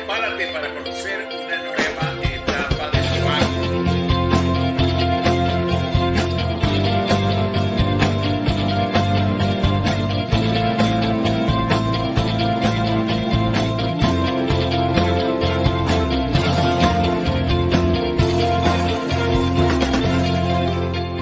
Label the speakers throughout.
Speaker 1: Prepárate para conocer una nueva etapa de tu año.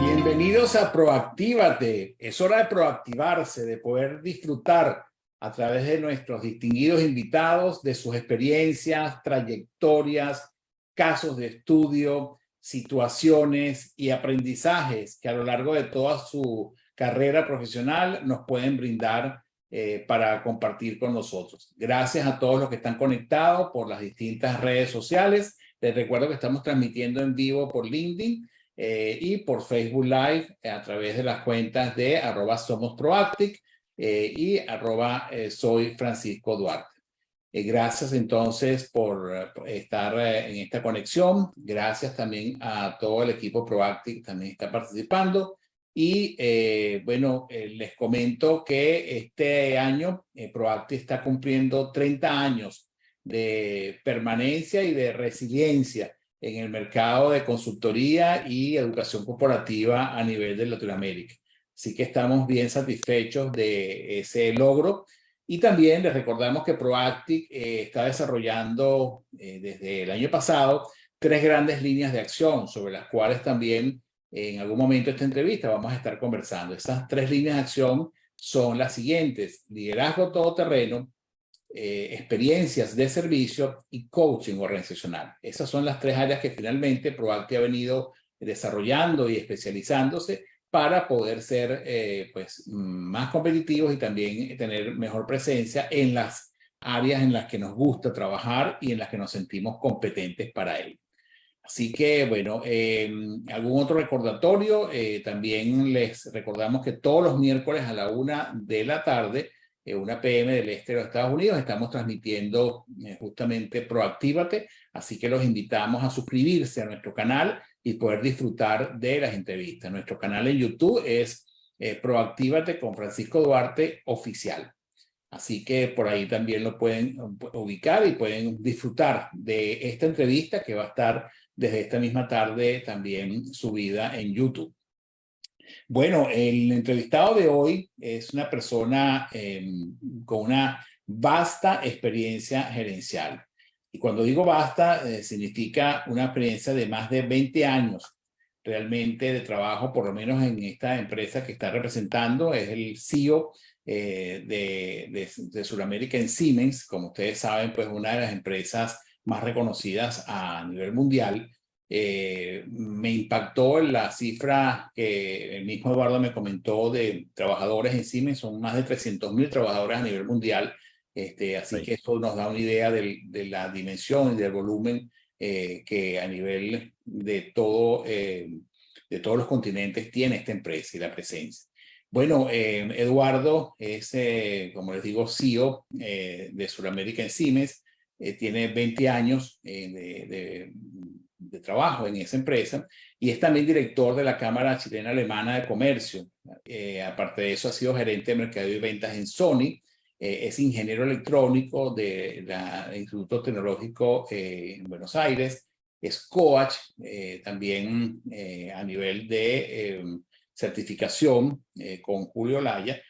Speaker 1: Bienvenidos a Proactívate. Es hora de proactivarse, de poder disfrutar a través de nuestros distinguidos invitados, de sus experiencias, trayectorias, casos de estudio, situaciones y aprendizajes que a lo largo de toda su carrera profesional nos pueden brindar para compartir con nosotros. Gracias a todos los que están conectados por las distintas redes sociales. Les recuerdo que estamos transmitiendo en vivo por LinkedIn y por Facebook Live a través de las cuentas de @somosproactic y @soy Francisco Duarte. Gracias entonces por estar en esta conexión. Gracias también a todo el equipo Proactic que también está participando. Y bueno, les comento que este año Proactic está cumpliendo 30 años de permanencia y de resiliencia en el mercado de consultoría y educación corporativa a nivel de Latinoamérica. Así que estamos bien satisfechos de ese logro. Y también les recordamos que Proactic está desarrollando desde el año pasado 3 grandes líneas de acción sobre las cuales también en algún momento de esta entrevista vamos a estar conversando. Esas 3 líneas de acción son las siguientes: liderazgo todoterreno, experiencias de servicio y coaching organizacional. Esas son las 3 áreas que finalmente Proactic ha venido desarrollando y especializándose para poder ser pues, más competitivos y también tener mejor presencia en las áreas en las que nos gusta trabajar y en las que nos sentimos competentes para ello. Así que, bueno, algún otro recordatorio. También les recordamos que todos los miércoles a la 1 p.m, 1 p.m. del este de los Estados Unidos, estamos transmitiendo justamente Proactívate. Así que los invitamos a suscribirse a nuestro canal y poder disfrutar de las entrevistas. Nuestro canal en YouTube es Proactívate con Francisco Duarte Oficial. Así que por ahí también lo pueden ubicar y pueden disfrutar de esta entrevista que va a estar desde esta misma tarde también subida en YouTube. Bueno, el entrevistado de hoy es una persona con una vasta experiencia gerencial. Y cuando digo vasta, significa una experiencia de más de 20 años realmente de trabajo, por lo menos en esta empresa que está representando. Es el CEO de Sudamérica en Siemens. Como ustedes saben, pues una de las empresas más reconocidas a nivel mundial. Me impactó la cifra que el mismo Eduardo me comentó de trabajadores en Siemens. Son más de 300.000 trabajadores a nivel mundial. Así que esto nos da una idea de la dimensión y del volumen que a nivel de todos los continentes tiene esta empresa y la presencia. Bueno, Eduardo es, como les digo, CEO de Sudamérica en Siemens. Tiene 20 años de trabajo en esa empresa y es también director de la Cámara Chilena Alemana de Comercio. Aparte de eso, ha sido gerente de mercado y ventas en Sony. Es ingeniero electrónico del Instituto Tecnológico en Buenos Aires. Es coach también a nivel de certificación con Julio Laya.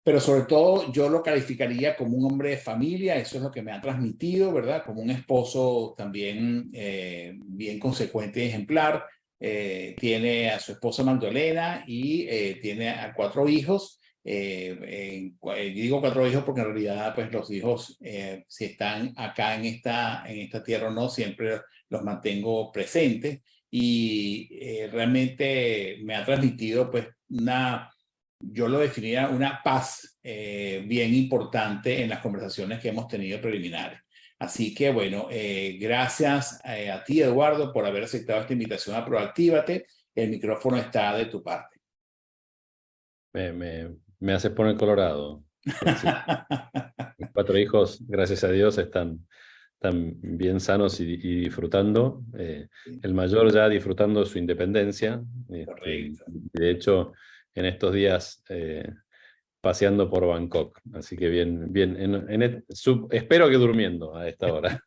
Speaker 1: Pero sobre todo yo lo calificaría como un hombre de familia. Eso es lo que me ha transmitido, ¿verdad? Como un esposo también bien consecuente y ejemplar. Tiene a su esposa Magdalena y tiene a 4 hijos. Digo 4 hijos porque en realidad pues los hijos si están acá en esta tierra o no, siempre los mantengo presentes. Y realmente me ha transmitido pues yo lo definiría una paz bien importante en las conversaciones que hemos tenido preliminares. Así que bueno, gracias a ti, Eduardo, por haber aceptado esta invitación a Proactívate. El micrófono está de tu parte.
Speaker 2: Me haces poner colorado. Mis 4 hijos, gracias a Dios, están bien sanos y disfrutando. El mayor ya disfrutando su independencia.
Speaker 1: Correcto.
Speaker 2: De hecho, en estos días paseando por Bangkok. Así que bien, bien. Espero que durmiendo a esta hora.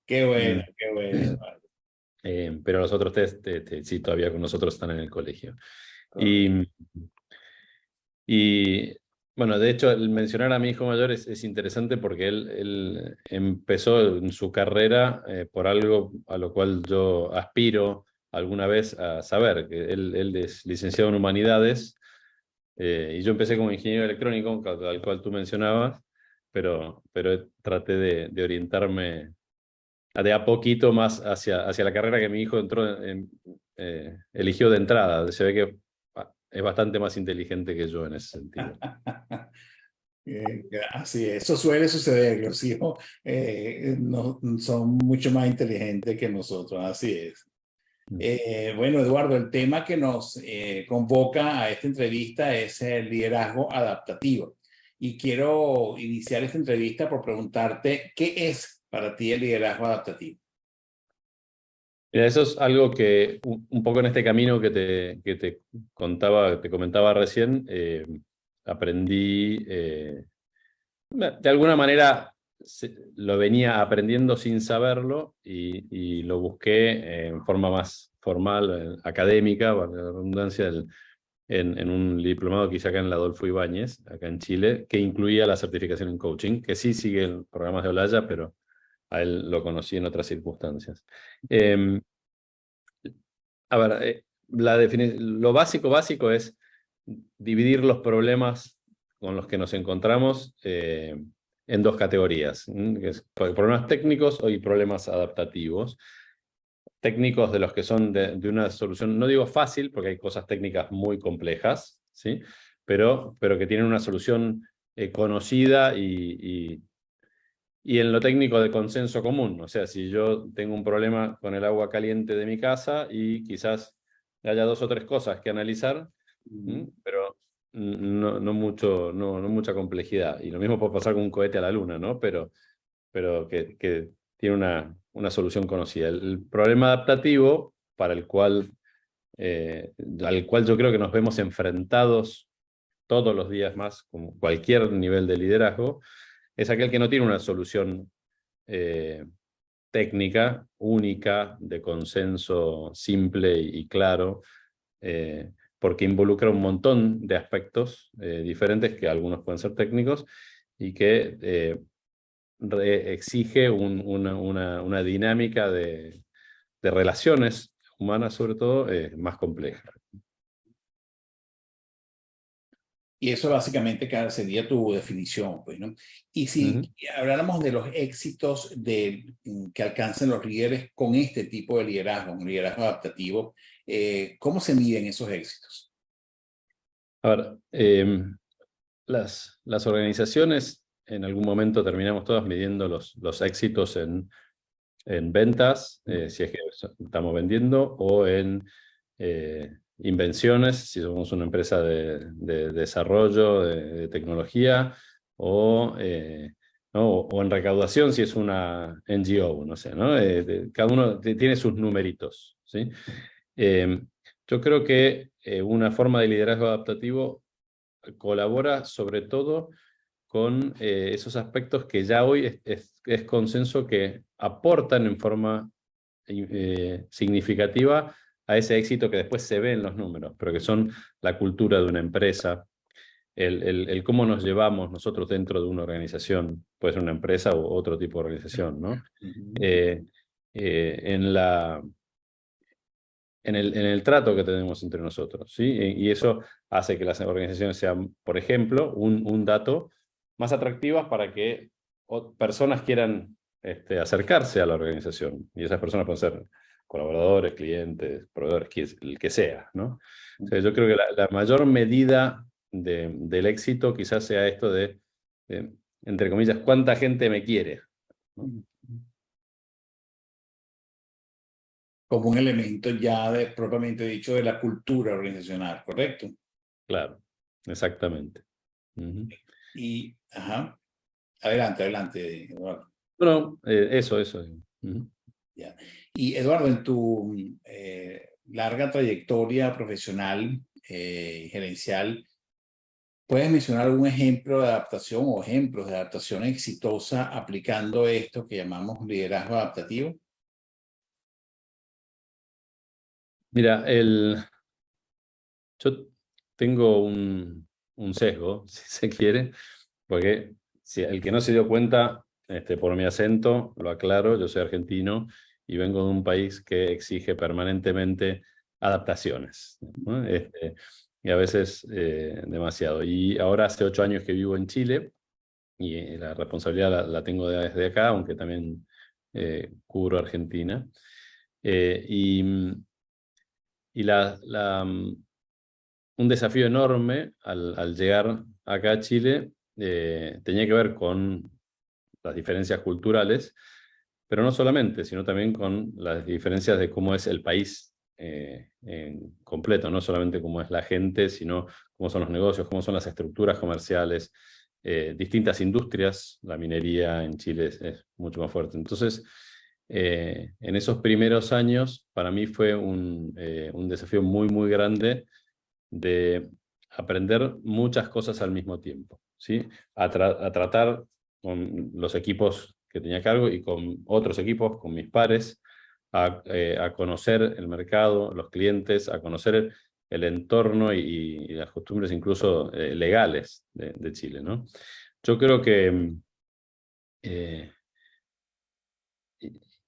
Speaker 1: Qué bueno,
Speaker 2: Mm.
Speaker 1: qué bueno.
Speaker 2: Pero los otros tres sí, todavía con nosotros están en el colegio.
Speaker 1: Correcto.
Speaker 2: Y bueno, de hecho, el mencionar a mi hijo mayor es interesante porque él empezó en su carrera por algo a lo cual yo aspiro alguna vez a saber, que él es licenciado en humanidades y yo empecé como ingeniero electrónico, al cual tú mencionabas, pero traté de orientarme de a poquito más hacia la carrera que mi hijo eligió de entrada. Se ve que es bastante más inteligente que yo en ese sentido.
Speaker 1: Así es, eso suele suceder, que los hijos son mucho más inteligentes que nosotros, así es. Bueno, Eduardo, el tema que nos convoca a esta entrevista es el liderazgo adaptativo. Y quiero iniciar esta entrevista por preguntarte, ¿qué es para ti el liderazgo adaptativo?
Speaker 2: Mira, eso es algo que un poco en este camino que te comentaba recién, aprendí, de alguna manera lo venía aprendiendo sin saberlo y lo busqué en forma más formal, académica, valga la redundancia, en un diplomado que hice acá en la Adolfo Ibáñez, acá en Chile, que incluía la certificación en coaching, que sí sigue el programa de Olaya, pero a él lo conocí en otras circunstancias. A ver, lo básico es dividir los problemas con los que nos encontramos en dos categorías, que es problemas técnicos y problemas adaptativos. Técnicos de los que son de una solución, no digo fácil, porque hay cosas técnicas muy complejas, ¿sí? Pero que tienen una solución conocida y en lo técnico de consenso común. O sea, si yo tengo un problema con el agua caliente de mi casa y quizás haya dos o tres cosas que analizar, pero no mucha complejidad. Y lo mismo puede pasar con un cohete a la luna, ¿no? Pero que tiene una solución conocida. El problema adaptativo para al cual yo creo que nos vemos enfrentados todos los días más, como cualquier nivel de liderazgo, es aquel que no tiene una solución técnica, única, de consenso simple y claro, porque involucra un montón de aspectos diferentes, que algunos pueden ser técnicos, y que exige una dinámica de relaciones humanas, sobre todo, más compleja.
Speaker 1: Y eso básicamente sería tu definición, pues, ¿no? Y si habláramos de los éxitos que alcanzan los líderes con este tipo de liderazgo, un liderazgo adaptativo, ¿cómo se miden esos éxitos?
Speaker 2: A ver, las organizaciones en algún momento terminamos todas midiendo los éxitos en ventas, si es que estamos vendiendo, o en invenciones, si somos una empresa de desarrollo, de tecnología, ¿no? o en recaudación, si es una NGO, no sé, ¿no? Cada uno tiene sus numeritos, ¿sí? Yo creo que una forma de liderazgo adaptativo colabora sobre todo con esos aspectos que ya hoy es consenso que aportan en forma significativa a ese éxito que después se ve en los números, pero que son la cultura de una empresa, el cómo nos llevamos nosotros dentro de una organización, puede ser una empresa u otro tipo de organización, ¿no? En el trato que tenemos entre nosotros, ¿sí? Y eso hace que las organizaciones sean, por ejemplo, un dato más atractivas para que personas quieran acercarse a la organización. Y esas personas pueden ser colaboradores, clientes, proveedores, el que sea, ¿no? O sea, yo creo que la mayor medida del éxito quizás sea esto entre comillas, ¿cuánta gente me quiere? ¿No?
Speaker 1: Como un elemento ya propiamente dicho de la cultura organizacional, ¿correcto?
Speaker 2: Claro, exactamente.
Speaker 1: Y, ajá, adelante, Eduardo.
Speaker 2: Bueno, eso.
Speaker 1: Ya. Y Eduardo, en tu larga trayectoria profesional y gerencial, ¿Puedes mencionar algún ejemplo de adaptación o ejemplos de adaptación exitosa aplicando esto que llamamos liderazgo adaptativo?
Speaker 2: Mira, yo tengo un sesgo, si se quiere, porque si el que no se dio cuenta, por mi acento, lo aclaro, yo soy argentino y vengo de un país que exige permanentemente adaptaciones, ¿no? Y a veces demasiado. Y ahora hace 8 años que vivo en Chile y la responsabilidad la tengo desde acá, aunque también cubro Argentina. Y un desafío enorme al llegar acá a Chile tenía que ver con las diferencias culturales, pero no solamente, sino también con las diferencias de cómo es el país en completo, no solamente cómo es la gente, sino cómo son los negocios, cómo son las estructuras comerciales, distintas industrias. La minería en Chile es mucho más fuerte. Entonces, en esos primeros años, para mí fue un desafío muy, muy grande de aprender muchas cosas al mismo tiempo, ¿sí? A tratar con los equipos que tenía a cargo y con otros equipos, con mis pares, a conocer el mercado, los clientes, a conocer el entorno y las costumbres incluso legales de Chile, ¿no? Yo creo que eh,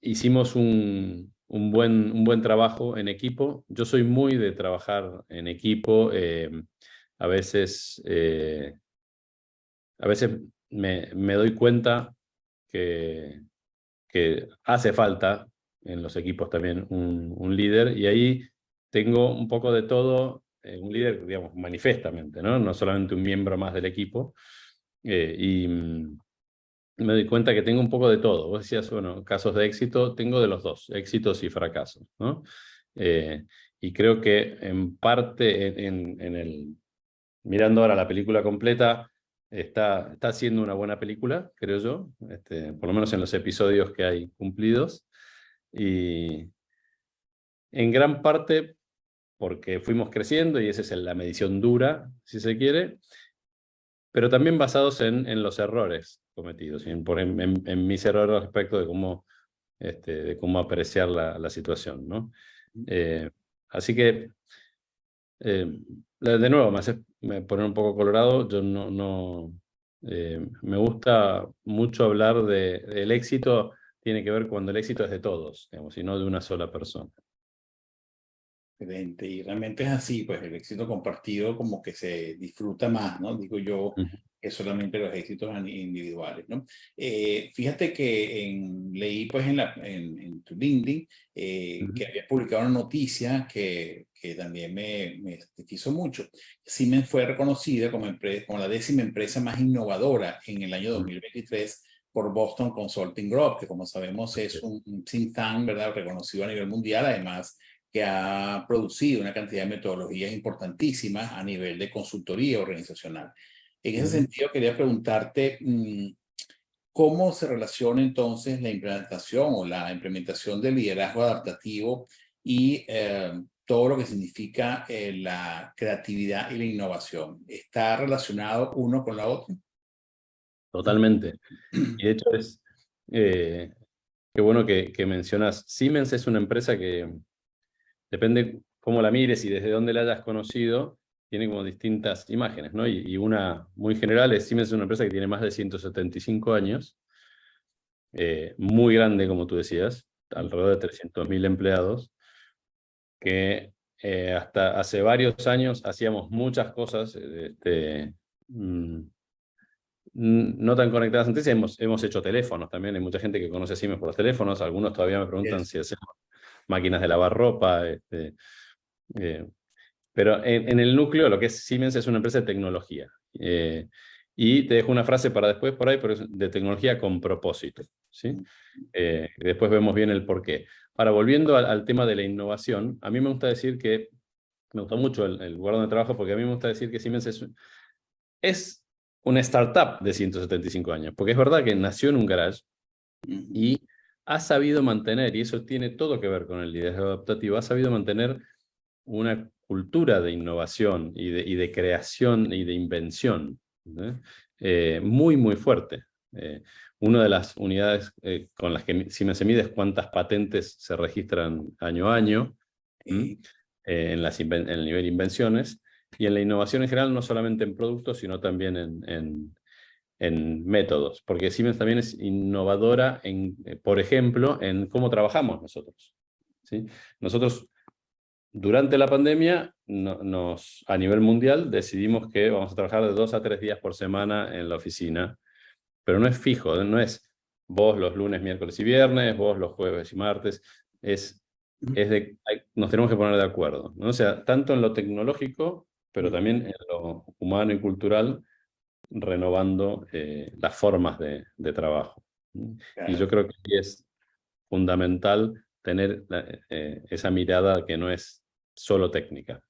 Speaker 2: hicimos un buen trabajo en equipo. Yo soy muy de trabajar en equipo. A veces, a veces me doy cuenta que, que hace falta en los equipos también un líder, y ahí tengo un poco de todo, un líder, digamos, manifiestamente, ¿no? No solamente un miembro más del equipo. Me doy cuenta que tengo un poco de todo. Vos decías, bueno, casos de éxito, tengo de los dos, éxitos y fracasos, ¿no? Eh, y creo que en parte, mirando ahora la película completa, está haciendo una buena película, creo yo, por lo menos en los episodios que hay cumplidos. Y en gran parte porque fuimos creciendo y esa es la medición dura, si se quiere, pero también basados en los errores cometidos, en mis errores respecto de cómo apreciar la situación, ¿no? Eh, Así que, eh, de nuevo, me poner un poco colorado. Yo me gusta mucho hablar del éxito, tiene que ver cuando el éxito es de todos, digamos, y no de una sola persona.
Speaker 1: Excelente, y realmente es así, pues el éxito compartido como que se disfruta más, ¿no? Digo yo,
Speaker 2: Ujú,
Speaker 1: que solamente los éxitos individuales, ¿no? Fíjate que leí pues en tu LinkedIn
Speaker 2: ujú.
Speaker 1: que había publicado una noticia que también me satisfizo mucho. Siemens fue reconocida como la 10ª empresa más innovadora en el año 2023 por Boston Consulting Group, que como sabemos es un think tank, ¿verdad? Reconocido a nivel mundial, además que ha producido una cantidad de metodologías importantísimas a nivel de consultoría organizacional. En ese
Speaker 2: Ujú.
Speaker 1: sentido, quería preguntarte cómo se relaciona entonces la implementación o la implementación del liderazgo adaptativo y todo lo que significa la creatividad y la innovación. ¿Está relacionado uno con la otra?
Speaker 2: Totalmente. Y de hecho eh, qué bueno que mencionas. Siemens es una empresa que depende cómo la mires y desde dónde la hayas conocido, tiene como distintas imágenes, ¿no? Y una muy general es Siemens es una empresa que tiene más de 175 años, muy grande, como tú decías, alrededor de 300.000 empleados, que hasta hace varios años hacíamos muchas cosas, mm, no tan conectadas antes. Hemos hecho teléfonos también, hay mucha gente que conoce a Siemens por los teléfonos. Algunos todavía me preguntan
Speaker 1: Yes.
Speaker 2: si hacemos máquinas de lavar ropa. Eh, pero en el núcleo lo que es Siemens es una empresa de tecnología. Y te dejo una frase para después por ahí, pero es de tecnología con propósito, ¿sí? Después vemos bien el porqué. Ahora, volviendo al tema de la innovación, a mí me gusta decir que, me gusta mucho el lugar donde trabajo, porque a mí me gusta decir que Siemens es una startup de 175 años, porque es verdad que nació en un garage
Speaker 1: Ujú.
Speaker 2: y ha sabido mantener, y eso tiene todo que ver con el liderazgo adaptativo, ha sabido mantener una cultura de innovación y de creación y de invención, ¿no? Muy, muy fuerte. Una de las unidades con las que Siemens se mide es cuántas patentes se registran año a año, en el nivel de invenciones, y en la innovación en general, no solamente en productos, sino también en métodos, porque Siemens también es innovadora, por ejemplo, en cómo trabajamos nosotros, ¿sí? Nosotros, durante la pandemia, a nivel mundial, decidimos que vamos a trabajar de 2 a 3 días por semana en la oficina, pero no es fijo, no es vos los lunes, miércoles y viernes, vos los jueves y martes, nos tenemos que poner de acuerdo, ¿no? O sea, tanto en lo tecnológico, pero también en lo humano y cultural, renovando las formas de trabajo. Y yo creo que sí es fundamental tener esa mirada que no es solo técnica.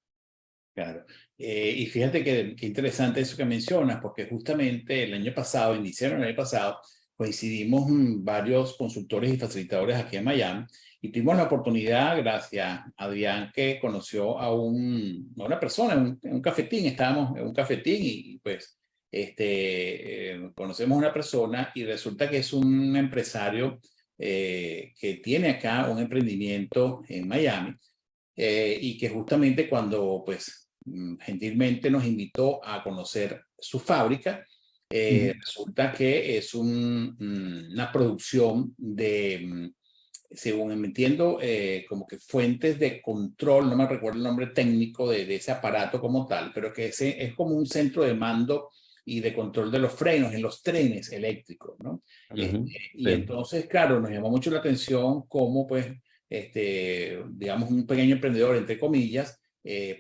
Speaker 1: Claro. Y fíjate que interesante eso que mencionas, porque justamente el año pasado, en diciembre del año pasado, coincidimos varios consultores y facilitadores aquí en Miami y tuvimos la oportunidad, gracias a Adrián, que conoció a una persona en un cafetín, estábamos en un cafetín y pues conocemos a una persona y resulta que es un empresario que tiene acá un emprendimiento en Miami. Y que justamente cuando pues gentilmente nos invitó a conocer su fábrica, resulta que es una producción de, según entiendo, como que fuentes de control, no me recuerdo el nombre técnico de ese aparato como tal, pero que ese es como un centro de mando y de control de los frenos en los trenes eléctricos, ¿no? Y
Speaker 2: Sí.
Speaker 1: entonces, claro, nos llamó mucho la atención cómo, pues, digamos, un pequeño emprendedor, entre comillas,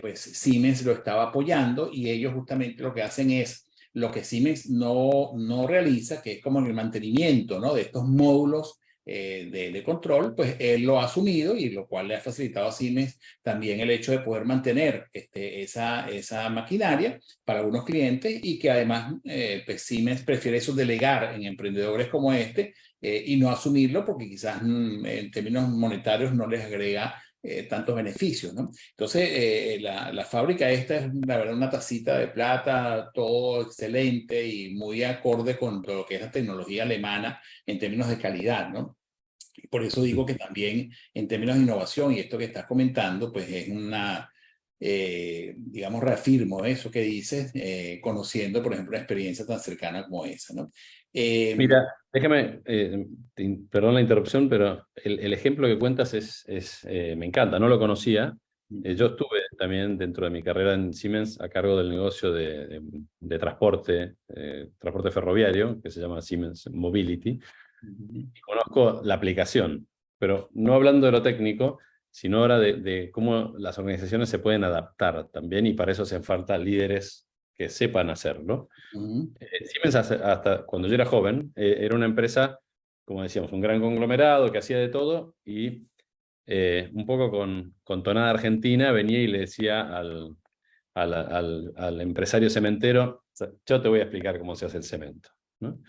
Speaker 1: pues Siemens lo estaba apoyando y ellos justamente lo que hacen es lo que Siemens no realiza, que es como el mantenimiento, ¿no? De estos módulos de control, pues él lo ha asumido y lo cual le ha facilitado a Siemens también el hecho de poder mantener esa maquinaria para algunos clientes y que además pues Siemens prefiere eso delegar en emprendedores como y no asumirlo porque quizás en términos monetarios no les agrega tantos beneficios, ¿no? Entonces, la fábrica esta es, la verdad, una tacita de plata, todo excelente y muy acorde con lo que es la tecnología alemana en términos de calidad, ¿no? Y por eso digo que también en términos de innovación y esto que estás comentando, pues es digamos, reafirmo eso que dices, conociendo, por ejemplo, una experiencia tan cercana como esa, ¿no?
Speaker 2: Mira, déjame, perdón la interrupción, pero el ejemplo que cuentas me encanta, no lo conocía. Yo estuve también dentro de mi carrera en Siemens a cargo del negocio de transporte, transporte ferroviario, que se llama Siemens Mobility, y conozco la aplicación, pero no hablando de lo técnico, sino ahora de cómo las organizaciones se pueden adaptar también, y para eso hacen falta líderes que sepan hacerlo. Siemens hasta cuando yo era joven era una empresa, como decíamos, un gran conglomerado que hacía de todo y un poco con tonada argentina venía y le decía al empresario cementero, yo te voy a explicar cómo se hace el cemento, ¿no?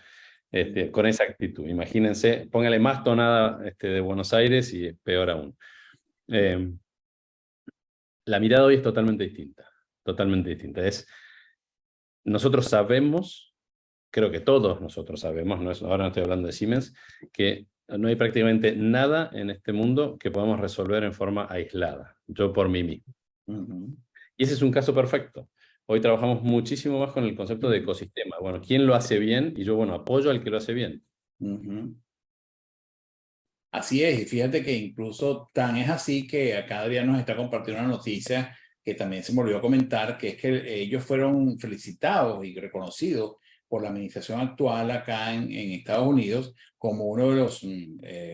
Speaker 2: Con esa actitud. Imagínense, póngale más tonada de Buenos Aires y peor aún. La mirada hoy es totalmente distinta, totalmente distinta. Nosotros sabemos, creo que todos nosotros sabemos, ahora no estoy hablando de Siemens, que no hay prácticamente nada en este mundo que podamos resolver en forma aislada, yo por mí mismo. Y ese es un caso perfecto. Hoy trabajamos muchísimo más con el concepto de ecosistema. Bueno, ¿quién lo hace bien? Y yo, bueno, apoyo al que lo hace bien.
Speaker 1: Así es, y fíjate que incluso tan es así que a cada día nos está compartiendo una noticia que también se me olvidó comentar, que es que ellos fueron felicitados y reconocidos por la administración actual acá en Estados Unidos como uno de los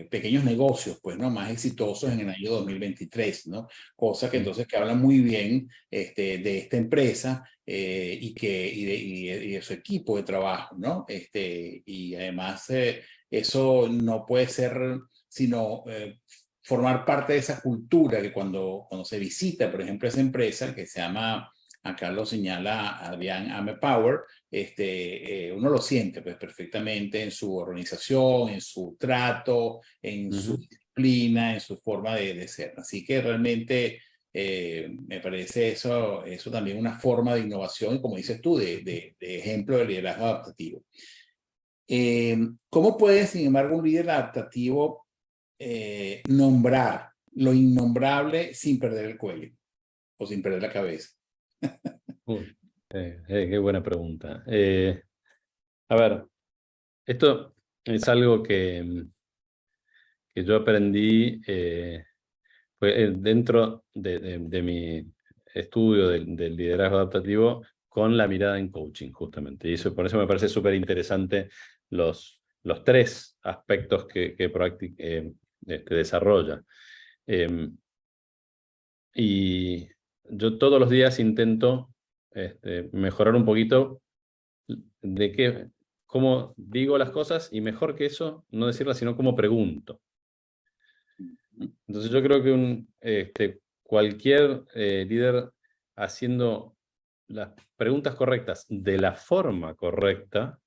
Speaker 1: pequeños negocios, pues, ¿no? Más exitosos en el año 2023, ¿no? Cosa que entonces que habla muy bien de esta empresa y de su equipo de trabajo, ¿no? Y además eso no puede ser sino formar parte de esa cultura que cuando se visita, por ejemplo, esa empresa que se llama, acá lo señala Adrián Amepower, uno lo siente pues perfectamente en su organización, en su trato, en su disciplina, en su forma de ser. Así que realmente Me parece eso también una forma de innovación, y como dices tú, de ejemplo de liderazgo adaptativo. ¿Cómo puede, sin embargo, un líder adaptativo nombrar lo innombrable sin perder el cuello o sin perder la cabeza?
Speaker 2: Qué buena pregunta. A ver, esto es algo que yo aprendí dentro de mi estudio del liderazgo adaptativo con la mirada en coaching, justamente. Y eso, por eso me parece súper interesante los tres aspectos que desarrolla. Y yo todos los días intento mejorar un poquito cómo digo las cosas, y mejor que eso, no decirlas, sino cómo pregunto. Entonces yo creo que cualquier líder haciendo las preguntas correctas de la forma correcta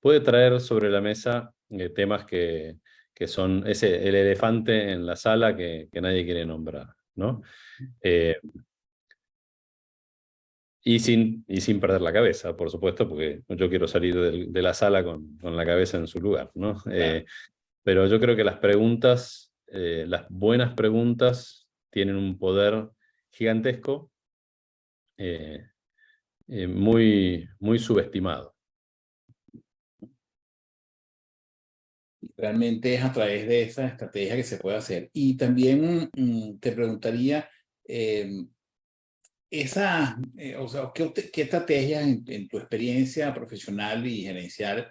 Speaker 2: puede traer sobre la mesa temas que son el elefante en la sala que nadie quiere nombrar, ¿no? Y sin perder la cabeza, por supuesto, porque yo quiero salir de la sala con la cabeza en su lugar, ¿no?
Speaker 1: Claro.
Speaker 2: Pero yo creo que las preguntas, las buenas preguntas, tienen un poder gigantesco, muy, muy subestimado.
Speaker 1: Realmente es a través de esa estrategia que se puede hacer. Y también te preguntaría, o sea, ¿qué estrategias en tu experiencia profesional y gerencial,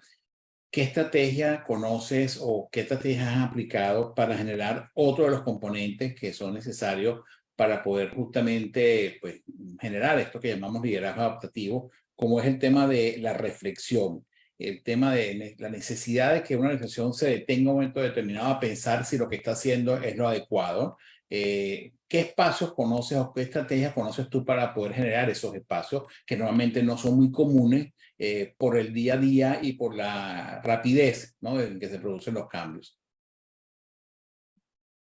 Speaker 1: qué estrategia conoces o qué estrategias has aplicado para generar otro de los componentes que son necesarios para poder justamente, pues, generar esto que llamamos liderazgo adaptativo, como es el tema de la reflexión, el tema de la necesidad de que una organización se detenga un momento determinado a pensar si lo que está haciendo es lo adecuado? ¿Qué espacios conoces o qué estrategias conoces tú para poder generar esos espacios que normalmente no son muy comunes por el día a día y por la rapidez, ¿no?, en que se producen los cambios?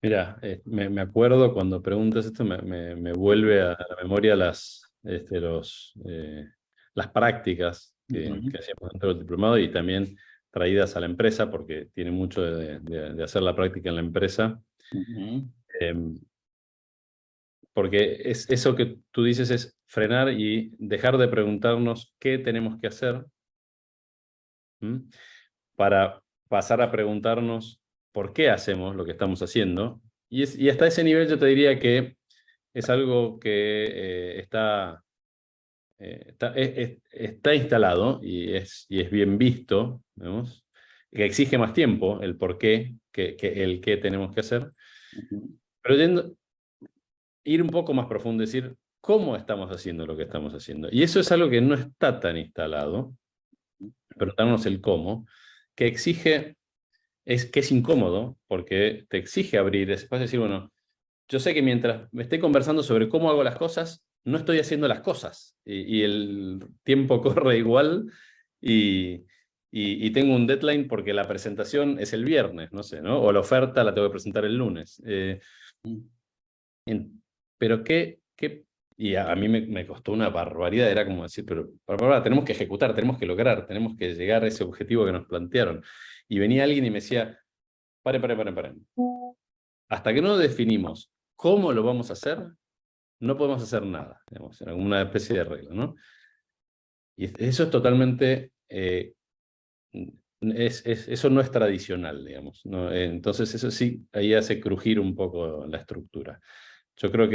Speaker 2: Mira, me acuerdo cuando preguntas esto, me vuelve a la memoria las prácticas que hacíamos dentro del diplomado, y también traídas a la empresa, porque tiene mucho de hacer la práctica en la empresa. Porque eso que tú dices es frenar y dejar de preguntarnos qué tenemos que hacer, para pasar a preguntarnos por qué hacemos lo que estamos haciendo. Y hasta ese nivel yo te diría que es algo que está instalado y es bien visto, ¿vemos? Que exige más tiempo el por qué que el qué tenemos que hacer. Pero ir un poco más profundo, decir cómo estamos haciendo lo que estamos haciendo. Y eso es algo que no está tan instalado, preguntarnos el cómo, que exige, que es incómodo, porque te exige abrir ese espacio y decir, bueno, yo sé que mientras me esté conversando sobre cómo hago las cosas, no estoy haciendo las cosas. Y el tiempo corre igual, y tengo un deadline porque la presentación es el viernes, no sé, ¿no? O la oferta la tengo que presentar el lunes. Pero y a mí me costó una barbaridad, era como decir, pero tenemos que ejecutar, tenemos que lograr, tenemos que llegar a ese objetivo que nos plantearon. Y venía alguien y me decía, paren. Hasta que no definimos cómo lo vamos a hacer, no podemos hacer nada, digamos, en alguna especie de regla, ¿no? Y eso es totalmente, eso no es tradicional, digamos, ¿no? Entonces eso sí, ahí hace crujir un poco la estructura. Yo creo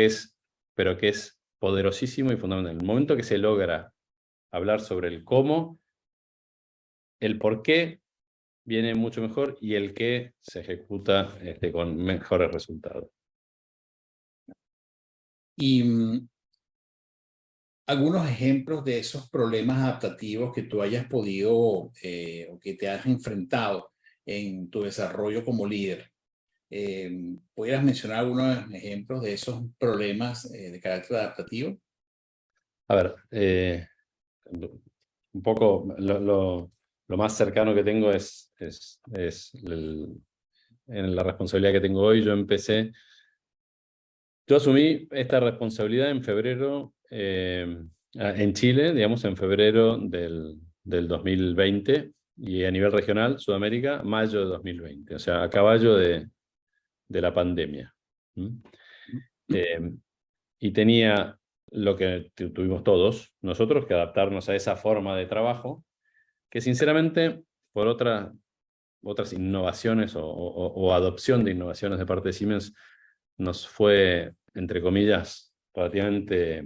Speaker 2: pero que es poderosísimo y fundamental. En el momento que se logra hablar sobre el cómo, el por qué viene mucho mejor, y el qué se ejecuta con mejores resultados.
Speaker 1: Y algunos ejemplos de esos problemas adaptativos que tú hayas podido o que te has enfrentado en tu desarrollo como líder. ¿Pudieras mencionar algunos ejemplos de esos problemas de carácter adaptativo?
Speaker 2: A ver, un poco lo más cercano que tengo es en la responsabilidad que tengo hoy. Yo empecé Yo asumí esta responsabilidad en febrero, en Chile, digamos, en febrero del 2020, y a nivel regional, Sudamérica, mayo de 2020, o sea, a caballo de la pandemia. ¿Mm? Eh, y tenía lo que tuvimos todos nosotros, que adaptarnos a esa forma de trabajo, que sinceramente, por otras innovaciones o adopción de innovaciones de parte de Siemens, nos fue, entre comillas, relativamente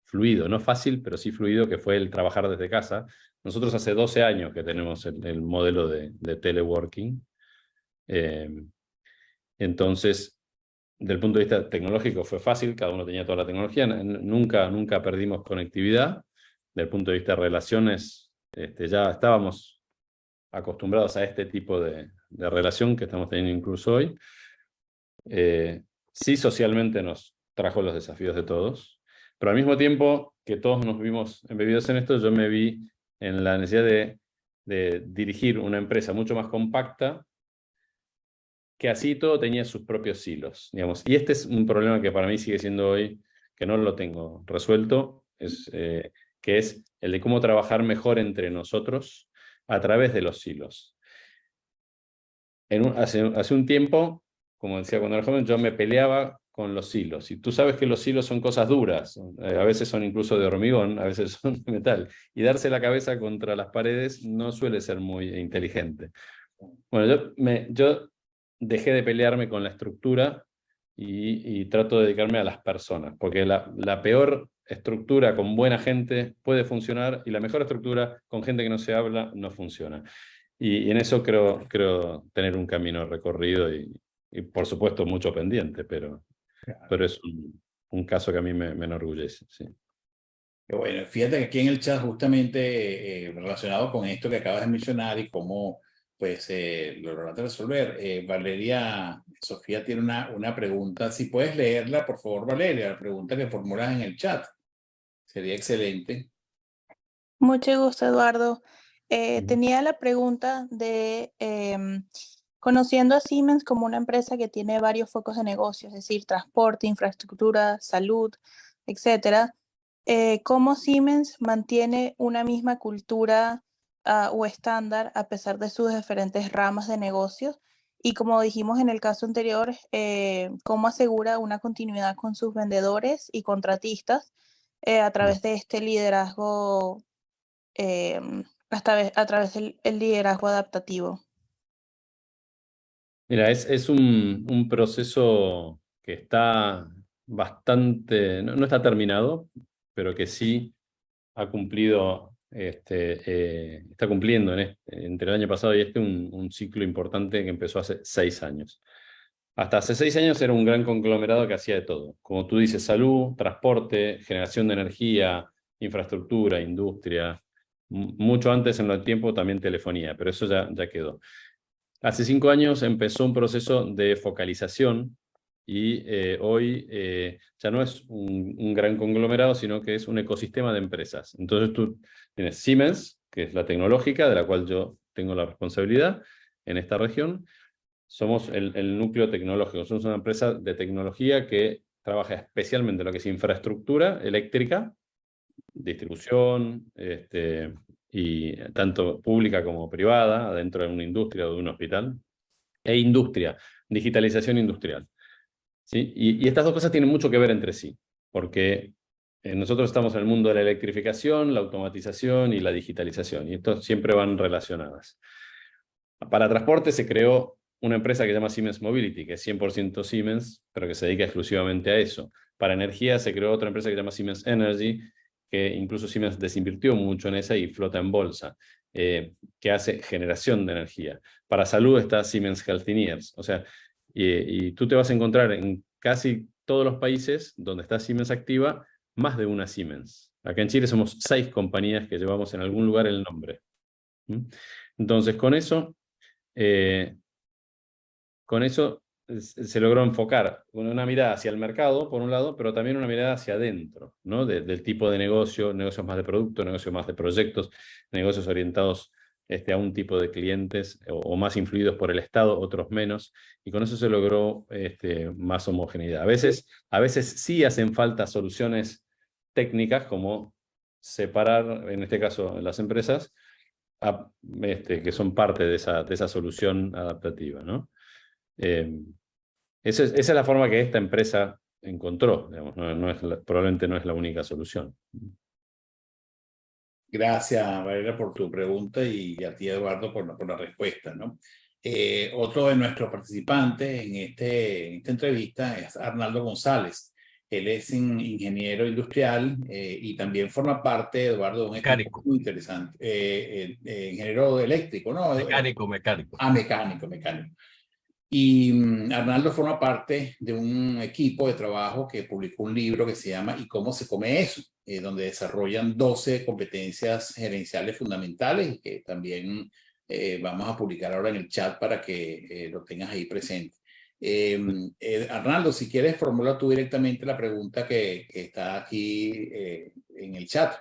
Speaker 2: fluido, no fácil, pero sí fluido, que fue el trabajar desde casa. Nosotros hace 12 años que tenemos el modelo de teleworking. Eh, entonces, del punto de vista tecnológico fue fácil, cada uno tenía toda la tecnología, nunca perdimos conectividad. Del punto de vista de relaciones, ya estábamos acostumbrados a este tipo de relación que estamos teniendo incluso hoy. Sí, socialmente nos trajo los desafíos de todos, pero al mismo tiempo que todos nos vimos embebidos en esto, yo me vi en la necesidad de dirigir una empresa mucho más compacta, que así todo tenía sus propios silos, digamos. Y este es un problema que para mí sigue siendo hoy, que no lo tengo resuelto, que es el de cómo trabajar mejor entre nosotros a través de los silos. Hace un tiempo, como decía cuando era joven, yo me peleaba con los silos. Y tú sabes que los silos son cosas duras, a veces son incluso de hormigón, a veces son de metal. Y darse la cabeza contra las paredes no suele ser muy inteligente. Bueno, yo dejé de pelearme con la estructura y trato de dedicarme a las personas, porque la peor estructura con buena gente puede funcionar y la mejor estructura con gente que no se habla no funciona. Y en eso creo tener un camino recorrido y por supuesto mucho pendiente, pero es un caso que a mí me enorgullece. Sí.
Speaker 1: Qué bueno, fíjate que aquí en el chat justamente relacionado con esto que acabas de mencionar y cómo pues lo lograste resolver, Valeria, Sofía tiene una pregunta, si puedes leerla por favor Valeria, la pregunta que formulas en el chat, sería excelente.
Speaker 3: Mucho gusto, Eduardo.
Speaker 2: Ujú.
Speaker 3: Tenía la pregunta de, conociendo a Siemens como una empresa que tiene varios focos de negocio, es decir, transporte, infraestructura, salud, etcétera, ¿cómo Siemens mantiene una misma cultura o estándar a pesar de sus diferentes ramas de negocios? Y como dijimos en el caso anterior, ¿cómo asegura una continuidad con sus vendedores y contratistas a través de este liderazgo? A través del el liderazgo adaptativo.
Speaker 2: Mira, es un proceso que está bastante, no está terminado, pero que sí ha cumplido, está cumpliendo entre el año pasado y un ciclo importante que empezó hace 6 años. Hasta hace 6 años era un gran conglomerado que hacía de todo. Como tú dices, salud, transporte, generación de energía, infraestructura, industria. Mucho antes en el tiempo también telefonía, pero eso ya quedó. Hace 5 años empezó un proceso de focalización y hoy ya no es un gran conglomerado, sino que es un ecosistema de empresas. Entonces tú tienes Siemens, que es la tecnológica, de la cual yo tengo la responsabilidad en esta región. Somos el núcleo tecnológico, somos una empresa de tecnología que trabaja especialmente en lo que es infraestructura eléctrica, distribución, y tanto pública como privada, dentro de una industria o de un hospital, e industria, digitalización industrial. ¿Sí? Y estas dos cosas tienen mucho que ver entre sí, porque nosotros estamos en el mundo de la electrificación, la automatización y la digitalización, y estos siempre van relacionadas. Para transporte se creó una empresa que se llama Siemens Mobility, que es 100% Siemens, pero que se dedica exclusivamente a eso. Para energía se creó otra empresa que se llama Siemens Energy, que incluso Siemens desinvirtió mucho en esa y flota en bolsa, que hace generación de energía. Para salud está Siemens Healthineers. O sea, y tú te vas a encontrar en casi todos los países donde está Siemens activa, más de una Siemens. Acá en Chile somos 6 compañías que llevamos en algún lugar el nombre. Entonces, eh, con eso se logró enfocar una mirada hacia el mercado, por un lado, pero también una mirada hacia adentro, ¿no? Del tipo de negocio, negocios más de producto, negocios más de proyectos, negocios orientados a un tipo de clientes o más influidos por el Estado, otros menos, y con eso se logró más homogeneidad. A veces sí hacen falta soluciones técnicas como separar, en este caso, las empresas, que son parte de esa solución adaptativa, ¿no? Esa es la forma que esta empresa encontró, digamos, probablemente no es la única solución.
Speaker 1: Gracias, Valeria, por tu pregunta y a ti, Eduardo, por la respuesta, ¿no? Otro de nuestros participantes en esta entrevista es Arnaldo González. Él es ingeniero industrial y también forma parte, Eduardo, de un equipo
Speaker 4: Mecánico.
Speaker 1: muy interesante. Ingeniero eléctrico, ¿no?
Speaker 4: Mecánico.
Speaker 1: Mecánico. Y Arnaldo forma parte de un equipo de trabajo que publicó un libro que se llama ¿Y cómo se come eso?, donde desarrollan 12 competencias gerenciales fundamentales y que también vamos a publicar ahora en el chat para que lo tengas ahí presente. Arnaldo, si quieres, formula tú directamente la pregunta que está aquí en el chat.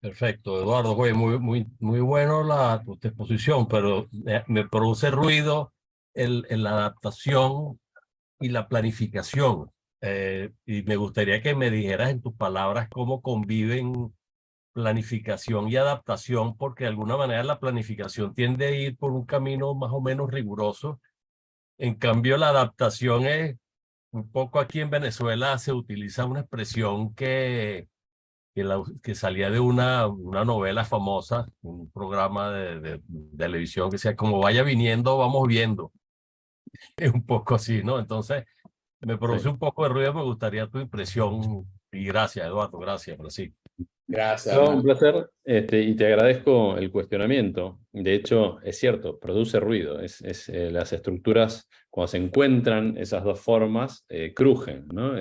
Speaker 4: Perfecto, Eduardo. Oye, muy bueno tu exposición, pero me produce ruido la adaptación y la planificación. Y me gustaría que me dijeras en tus palabras cómo conviven planificación y adaptación, porque de alguna manera la planificación tiende a ir por un camino más o menos riguroso. En cambio, la adaptación es un poco, aquí en Venezuela se utiliza una expresión que salía de una novela famosa, un programa de televisión que decía, como vaya viniendo, vamos viendo. Es un poco así, ¿no? Entonces, me produce un poco de ruido, me gustaría tu impresión. Y gracias, Eduardo, gracias, pero sí.
Speaker 1: Gracias,
Speaker 2: No,
Speaker 1: Arnaldo.
Speaker 2: un placer, y te agradezco el cuestionamiento. De hecho, es cierto, produce ruido. Las estructuras, cuando se encuentran esas dos formas, crujen, ¿no?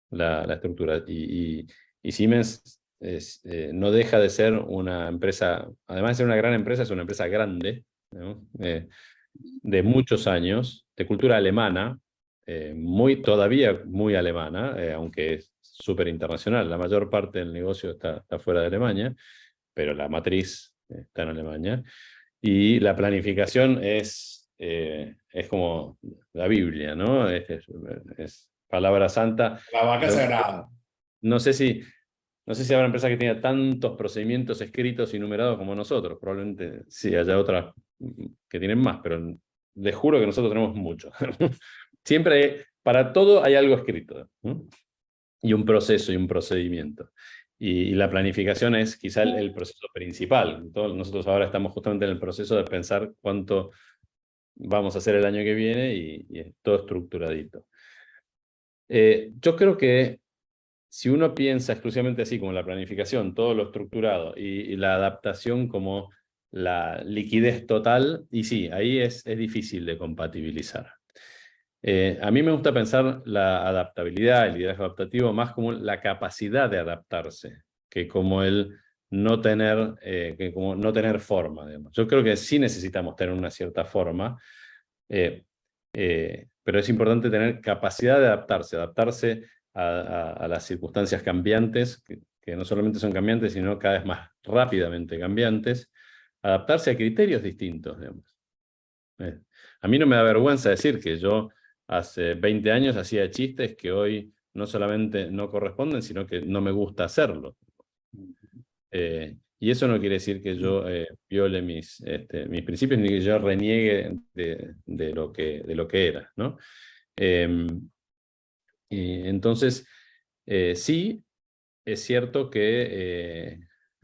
Speaker 2: La estructura. Y Siemens no deja de ser una empresa, además de ser una gran empresa, es una empresa grande, ¿no? De muchos años, de cultura alemana, todavía muy alemana, aunque es súper internacional. La mayor parte del negocio está fuera de Alemania, pero la matriz está en Alemania. Y la planificación es como la Biblia, ¿no? Es palabra santa.
Speaker 1: La vaca sagrada.
Speaker 2: No sé si habrá empresas que tengan tantos procedimientos escritos y numerados como nosotros. Probablemente sí haya otras que tienen más, pero les juro que nosotros tenemos mucho. Siempre para todo hay algo escrito, ¿no? Y un proceso y un procedimiento. Y la planificación es quizá el proceso principal. Nosotros ahora estamos justamente en el proceso de pensar cuánto vamos a hacer el año que viene y es todo estructuradito. Yo creo que si uno piensa exclusivamente así como la planificación, todo lo estructurado y la adaptación como la liquidez total, y sí, ahí es difícil de compatibilizar. A mí me gusta pensar la adaptabilidad, el liderazgo adaptativo, más como la capacidad de adaptarse, que como el no tener, como no tener forma, digamos. Yo creo que sí necesitamos tener una cierta forma, pero es importante tener capacidad de adaptarse a las circunstancias cambiantes, que no solamente son cambiantes, sino cada vez más rápidamente cambiantes, adaptarse a criterios distintos, digamos. A mí no me da vergüenza decir que yo hace 20 años hacía chistes que hoy no solamente no corresponden, sino que no me gusta hacerlo. Y eso no quiere decir que yo viole mis principios ni que yo reniegue de lo que era, ¿no? Y entonces, sí, es cierto que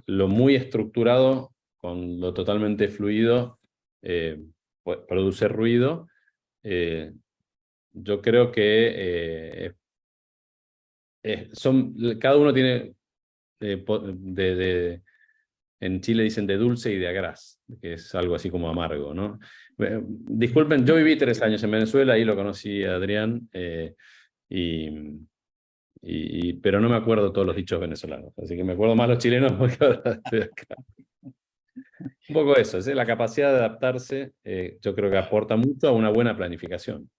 Speaker 2: lo muy estructurado con lo totalmente fluido produce ruido. Yo creo que cada uno tiene, en Chile dicen de dulce y de agraz, que es algo así como amargo, ¿no? Disculpen, yo viví 3 años en Venezuela, ahí lo conocí a Adrián, pero no me acuerdo todos los dichos venezolanos, así que me acuerdo más los chilenos porque ahora estoy acá. Un poco eso, es la capacidad de adaptarse, yo creo que aporta mucho a una buena planificación.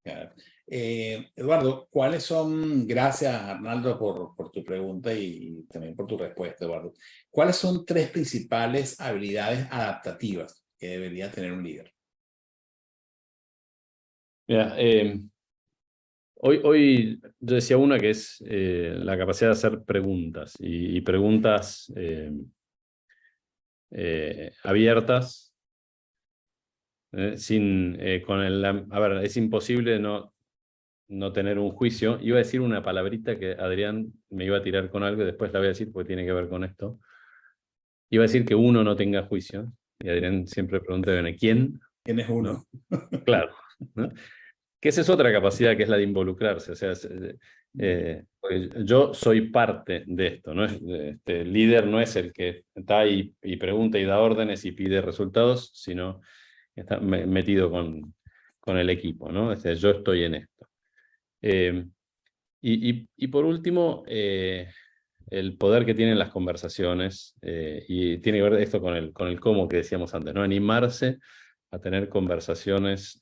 Speaker 1: Claro. Eduardo, ¿cuáles son, gracias Arnaldo por tu pregunta y también por tu respuesta, Eduardo, ¿cuáles son 3 principales habilidades adaptativas que debería tener un líder?
Speaker 2: Mira, hoy yo decía una que es la capacidad de hacer preguntas y preguntas abiertas, a ver, es imposible no tener un juicio. Iba a decir una palabrita que Adrián me iba a tirar con algo y después la voy a decir porque tiene que ver con esto. Iba a decir que uno no tenga juicio y Adrián siempre pregunta, bueno, ¿quién?
Speaker 1: ¿Quién es uno?
Speaker 2: ¿No? Claro, ¿no? Que esa es otra capacidad que es la de involucrarse. O sea, yo soy parte de esto, ¿no? El líder no es el que está y pregunta y da órdenes y pide resultados, sino está metido con el equipo, ¿no? Yo estoy en esto. Y por último, el poder que tienen las conversaciones, y tiene que ver esto con el cómo que decíamos antes, ¿no? Animarse a tener conversaciones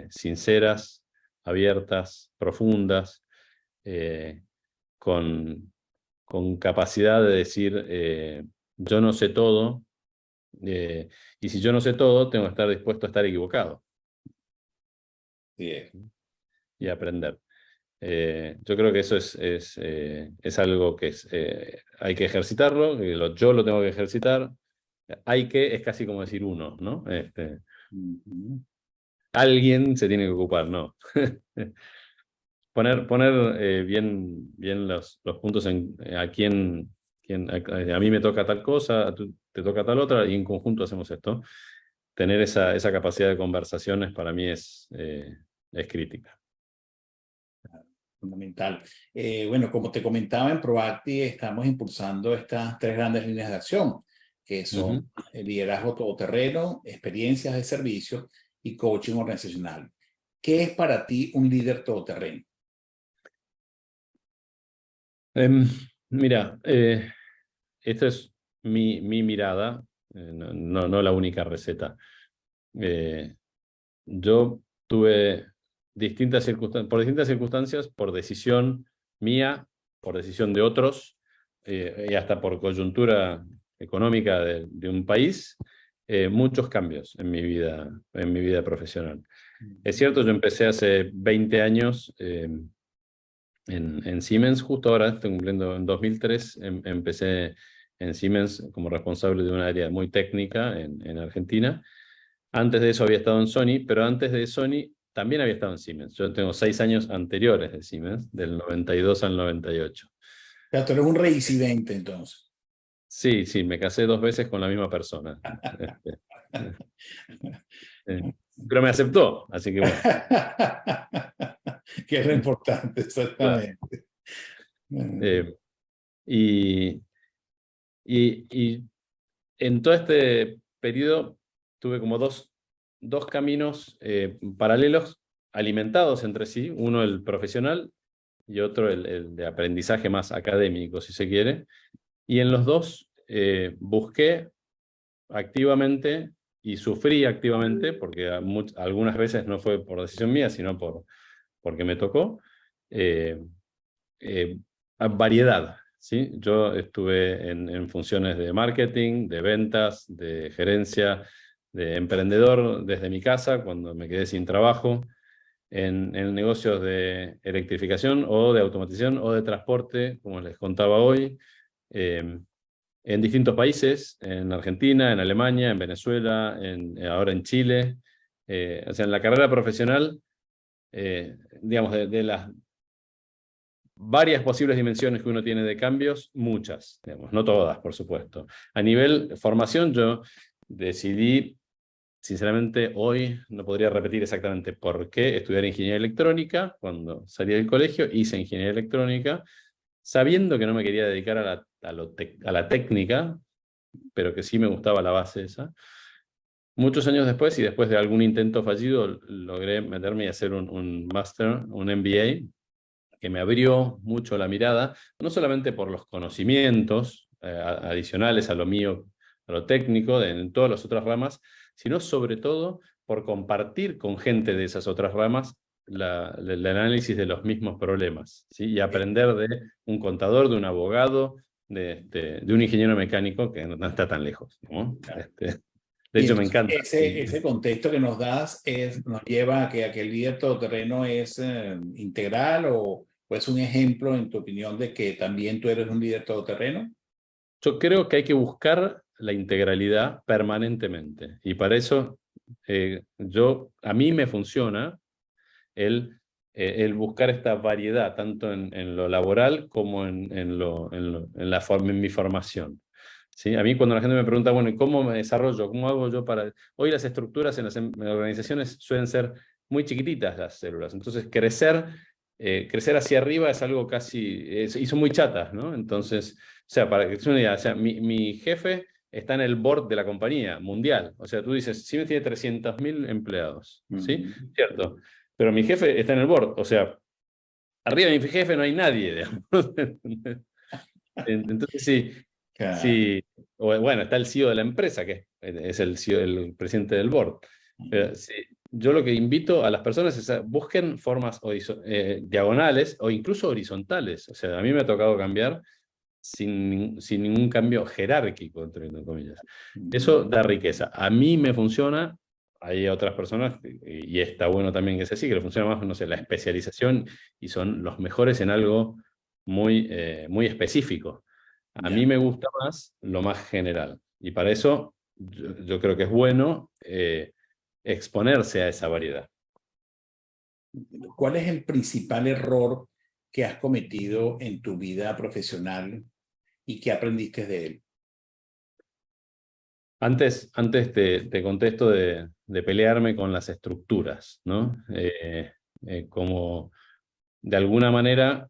Speaker 2: sinceras, abiertas, profundas, con capacidad de decir, yo no sé todo, y si yo no sé todo, tengo que estar dispuesto a estar equivocado.
Speaker 1: Bien.
Speaker 2: Y aprender. Yo creo que eso es algo que hay que ejercitarlo, yo lo tengo que ejercitar. Es casi como decir uno, ¿no? Alguien se tiene que ocupar, ¿no? Poner bien los puntos a quién a mí me toca tal cosa, a tú te toca tal otra, y en conjunto hacemos esto. Tener esa capacidad de conversaciones para mí es crítica.
Speaker 1: Fundamental. Bueno, como te comentaba, en Proacti estamos impulsando estas 3 grandes líneas de acción, que son el liderazgo todoterreno, experiencias de servicio y coaching organizacional. ¿Qué es para ti un líder todoterreno?
Speaker 2: Mira, esta es mi mirada, no la única receta. Yo tuve por distintas circunstancias, por decisión mía, por decisión de otros, y hasta por coyuntura económica de un país, muchos cambios en mi vida profesional. Es cierto, yo empecé hace 20 años en Siemens, justo ahora estoy cumpliendo, en 2003 empecé en Siemens como responsable de un área muy técnica en Argentina. Antes de eso había estado en Sony, pero antes de Sony también había estado en Siemens. Yo tengo 6 años anteriores de Siemens, del 92 al 98.
Speaker 1: Pero tú eres un reincidente, entonces.
Speaker 2: Sí, me casé 2 veces con la misma persona. Pero me aceptó, así que bueno.
Speaker 1: Que es lo importante, exactamente.
Speaker 2: Y en todo este periodo tuve como dos caminos paralelos, alimentados entre sí, uno el profesional y otro el de aprendizaje más académico, si se quiere, y en los dos busqué activamente y sufrí activamente, porque algunas veces no fue por decisión mía, sino porque me tocó, variedad. ¿Sí? Yo estuve en funciones de marketing, de ventas, de gerencia, de emprendedor desde mi casa cuando me quedé sin trabajo, en negocios de electrificación o de automatización o de transporte, como les contaba hoy, en distintos países, en Argentina, en Alemania, en Venezuela, ahora en Chile. O sea, en la carrera profesional, digamos, de las varias posibles dimensiones que uno tiene de cambios, muchas, digamos, no todas, por supuesto. A nivel formación, yo decidí, sinceramente, hoy no podría repetir exactamente por qué estudiar ingeniería electrónica. Cuando salí del colegio, hice ingeniería electrónica, sabiendo que no me quería dedicar a la técnica, pero que sí me gustaba la base esa. Muchos años después, y después de algún intento fallido, logré meterme y hacer un máster, un MBA, que me abrió mucho la mirada, no solamente por los conocimientos adicionales a lo mío, a lo técnico, en todas las otras ramas, sino sobre todo por compartir con gente de esas otras ramas el análisis de los mismos problemas, ¿sí? Y aprender de un contador, de un abogado, de un ingeniero mecánico que no está tan lejos, ¿no? De
Speaker 1: Y
Speaker 2: hecho, me
Speaker 1: entonces
Speaker 2: encanta.
Speaker 1: ese contexto que nos das nos lleva a que el líder todoterreno es integral o es un ejemplo, en tu opinión, de que también tú eres un líder todoterreno.
Speaker 2: Yo creo que hay que buscar la integralidad permanentemente. Y para eso, a mí me funciona el buscar esta variedad, tanto en lo laboral como en mi formación. ¿Sí? A mí cuando la gente me pregunta, bueno, ¿y cómo me desarrollo? ¿Cómo hago yo para...? Hoy las estructuras en las organizaciones suelen ser muy chiquititas las células. Entonces, crecer hacia arriba es algo casi... y son muy chatas, ¿no? Entonces, o sea, para que te una idea, o sea, mi jefe está en el board de la compañía mundial. O sea, tú dices, Siemens tiene 300.000 empleados, ¿sí? Cierto. Pero mi jefe está en el board. O sea, arriba de mi jefe no hay nadie, digamos. Entonces, sí.
Speaker 1: Claro.
Speaker 2: Sí, bueno, está el CEO de la empresa, que es el CEO, el presidente del board. Pero sí, yo lo que invito a las personas es a busquen formas diagonales o incluso horizontales. O sea, a mí me ha tocado cambiar sin ningún cambio jerárquico, entre comillas. Eso da riqueza. A mí me funciona, hay otras personas, y está bueno también que sea así, que le funciona más, no sé, la especialización y son los mejores en algo muy, muy específico. A mí me gusta más lo más general. Y para eso yo creo que es bueno exponerse a esa variedad.
Speaker 1: ¿Cuál es el principal error que has cometido en tu vida profesional y qué aprendiste de él?
Speaker 2: Antes te contesto de pelearme con las estructuras, ¿no? Como de alguna manera,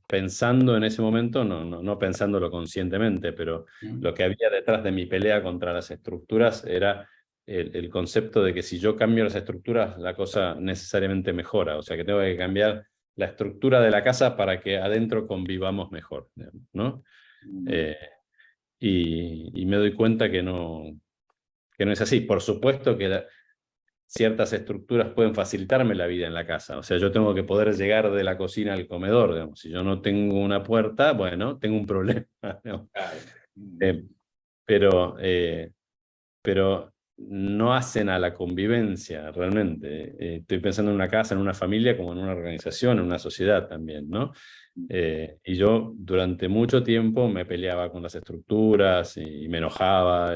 Speaker 2: pensando en ese momento, no pensándolo conscientemente, pero lo que había detrás de mi pelea contra las estructuras era el concepto de que si yo cambio las estructuras, la cosa necesariamente mejora. O sea, que tengo que cambiar la estructura de la casa para que adentro convivamos mejor, ¿no? Y me doy cuenta que no es así. Por supuesto que ciertas estructuras pueden facilitarme la vida en la casa. O sea, yo tengo que poder llegar de la cocina al comedor, digamos. Si yo no tengo una puerta, bueno, tengo un problema, ¿no? Pero no hacen a la convivencia realmente. Estoy pensando en una casa, en una familia, como en una organización, en una sociedad también, ¿no? Y yo durante mucho tiempo me peleaba con las estructuras y me enojaba.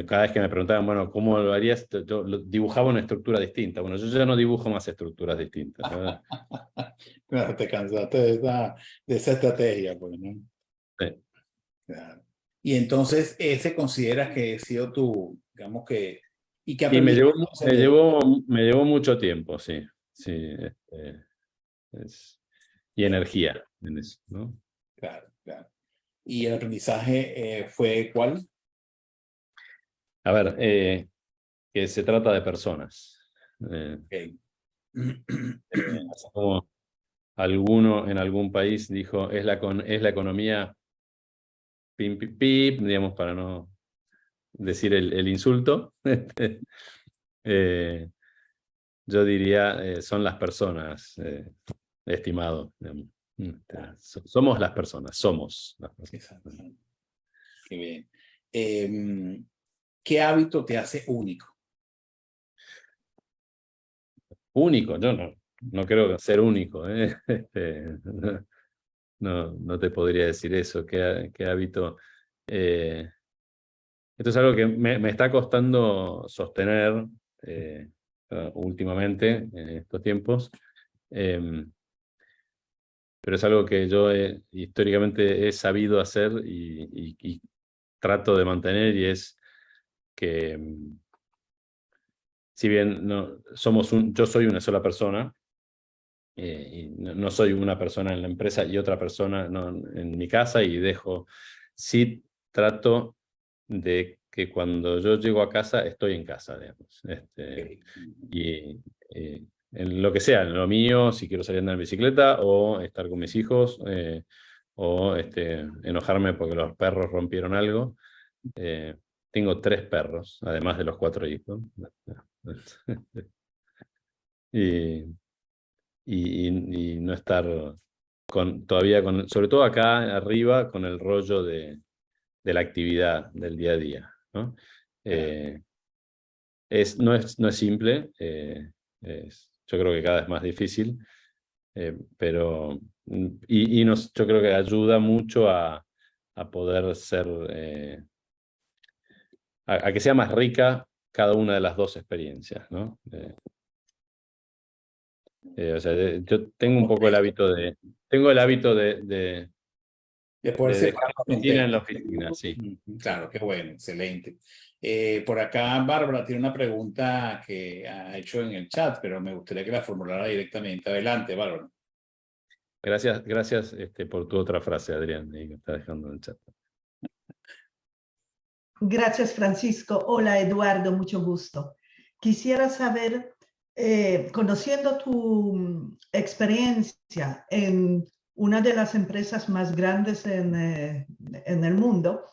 Speaker 2: Cada vez que me preguntaban, bueno, ¿cómo lo harías? Yo dibujaba una estructura distinta. Bueno, yo ya no dibujo más estructuras distintas, ¿verdad?
Speaker 1: Claro, te cansaste de esa estrategia, pues, ¿no?
Speaker 2: Sí.
Speaker 1: Claro. Y entonces, ese consideras que ha sido tu, digamos que... Y que
Speaker 2: Y me
Speaker 1: aprendiste
Speaker 2: llevó mucho tiempo, sí. Sí, y energía en eso, ¿no?
Speaker 1: Claro, claro. ¿Y el aprendizaje fue cuál?
Speaker 2: A ver, que se trata de personas.
Speaker 1: Okay.
Speaker 2: Así como alguno en algún país dijo, es la economía pim, pim, pim, digamos, para no decir el insulto. Yo diría, son las personas, estimado. Digamos. Somos las personas, somos las personas.
Speaker 1: Exacto. Qué bien. ¿Qué hábito te hace único?
Speaker 2: Único, yo no creo ser único. No te podría decir eso. ¿Qué hábito? Esto es algo que me está costando sostener últimamente, en estos tiempos. Pero es algo que yo históricamente he sabido hacer y trato de mantener, y es que si bien yo soy una sola persona, y no soy una persona en la empresa y otra persona en mi casa, y sí trato de que cuando yo llego a casa estoy en casa, digamos. Y en lo que sea, en lo mío, si quiero salir a andar en bicicleta o estar con mis hijos, o enojarme porque los perros rompieron algo. Tengo 3 perros, además de los 4 hijos. y no estar todavía sobre todo acá arriba, con el rollo de la actividad del día a día, ¿no? No es simple, yo creo que cada vez más difícil, pero yo creo que ayuda mucho a poder ser, a que sea más rica cada una de las dos experiencias, ¿no? O sea, yo tengo un poco el hábito de
Speaker 1: poder
Speaker 2: dejar
Speaker 1: separar
Speaker 2: la
Speaker 1: los
Speaker 2: oficina en la
Speaker 1: contextos.
Speaker 2: oficina, sí.
Speaker 1: Claro, qué bueno, excelente. Por acá Bárbara tiene una pregunta que ha hecho en el chat, pero me gustaría que la formulara directamente. Adelante, Bárbara.
Speaker 2: Gracias por tu otra frase, Adrián, ahí que está dejando en el chat.
Speaker 5: Gracias, Francisco. Hola, Eduardo, mucho gusto. Quisiera saber, conociendo tu experiencia en una de las empresas más grandes en el mundo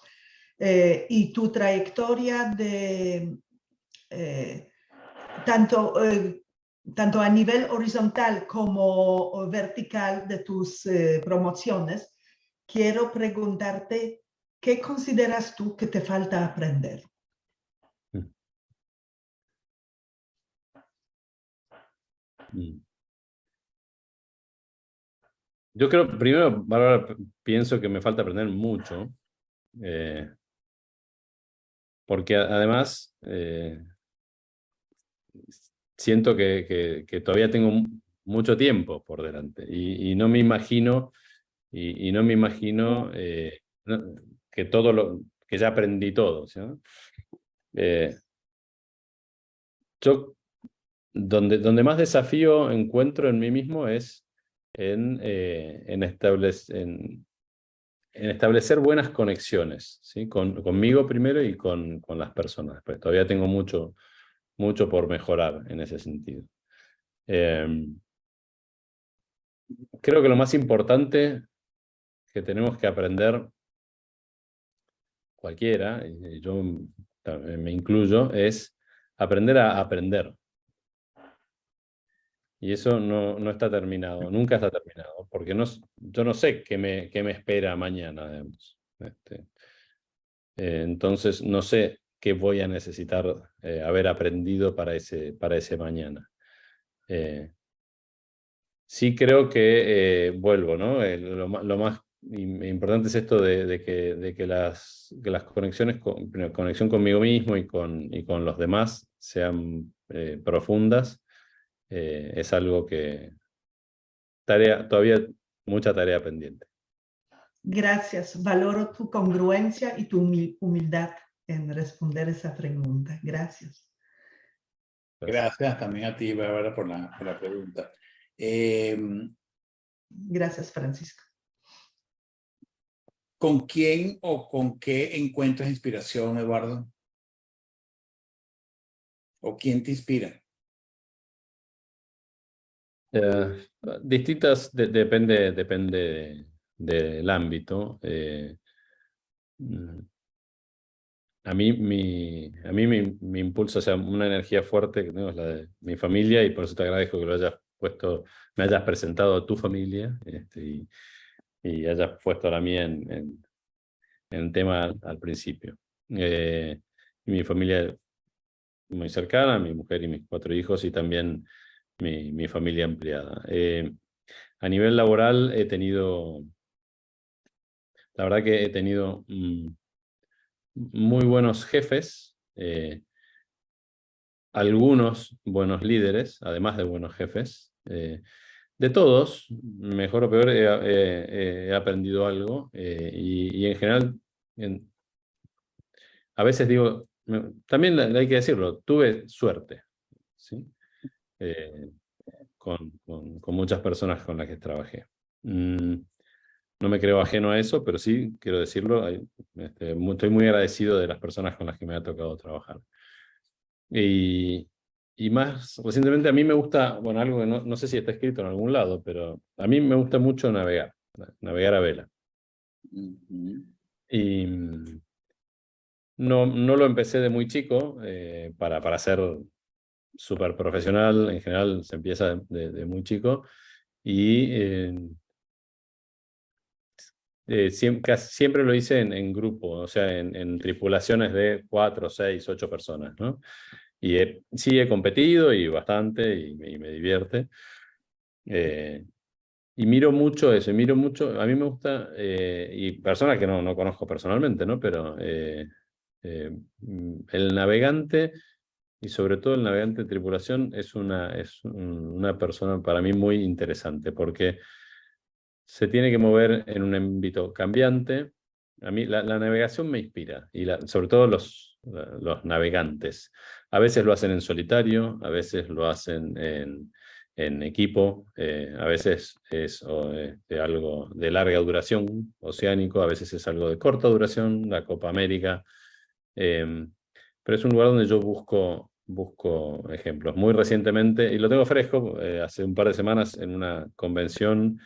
Speaker 5: y tu trayectoria de tanto a nivel horizontal como vertical de tus promociones, quiero preguntarte, ¿qué consideras tú que te falta aprender?
Speaker 2: Yo creo, primero, Bárbara, pienso que me falta aprender mucho, porque además siento que todavía tengo mucho tiempo por delante y no me imagino, no me imagino que ya aprendí todo, ¿sí? Yo donde más desafío encuentro en mí mismo es en establecer buenas conexiones, ¿sí? Conmigo primero y con las personas. Pero todavía tengo mucho por mejorar en ese sentido. Creo que lo más importante que tenemos que aprender cualquiera, y yo me incluyo, es aprender a aprender. Y eso no está terminado, nunca está terminado, porque yo no sé qué me espera mañana, digamos. Entonces no sé qué voy a necesitar haber aprendido para ese mañana. Sí creo que vuelvo, ¿no? Lo más importante es esto de que las conexiones, conexión conmigo mismo y con los demás sean profundas. Es algo que todavía mucha tarea pendiente.
Speaker 5: Gracias. Valoro tu congruencia y tu humildad en responder esa pregunta. Gracias.
Speaker 1: Gracias también a ti, Bárbara, por la pregunta.
Speaker 5: Gracias, Francisco.
Speaker 1: ¿Con quién o con qué encuentras inspiración, Eduardo? ¿O quién te inspira?
Speaker 2: Distintas, depende del ámbito. A mí mi impulso, o sea, una energía fuerte que tengo es la de mi familia, y por eso te agradezco que me hayas presentado a tu familia, y hayas puesto la mía en el tema al principio. Mi familia muy cercana, mi mujer y mis 4 hijos, y también mi familia ampliada. A nivel laboral la verdad que he tenido muy buenos jefes, algunos buenos líderes, además de buenos jefes. De todos, mejor o peor, he aprendido algo, y en general, a veces digo, también hay que decirlo, tuve suerte, ¿sí? Con muchas personas con las que trabajé. No me creo ajeno a eso, pero sí, quiero decirlo, estoy muy agradecido de las personas con las que me ha tocado trabajar. Y más recientemente a mí me gusta, bueno, algo que no sé si está escrito en algún lado, pero a mí me gusta mucho navegar a vela. Y no lo empecé de muy chico para ser súper profesional, en general se empieza de muy chico, y casi siempre lo hice en grupo, o sea, en tripulaciones de 4, 6, 8 personas, ¿no? Y sí he competido y bastante, y me divierte. Y miro mucho eso, y miro mucho, a mí me gusta, y personas que no conozco personalmente, ¿no? Pero el navegante, y sobre todo el navegante de tripulación, es una persona para mí muy interesante, porque se tiene que mover en un ámbito cambiante. A mí la navegación me inspira, y sobre todo los navegantes. A veces lo hacen en solitario, a veces lo hacen en equipo, a veces es algo de larga duración, oceánico, a veces es algo de corta duración, la Copa América. Pero es un lugar donde yo busco ejemplos. Muy recientemente, y lo tengo fresco, hace un par de semanas en una convención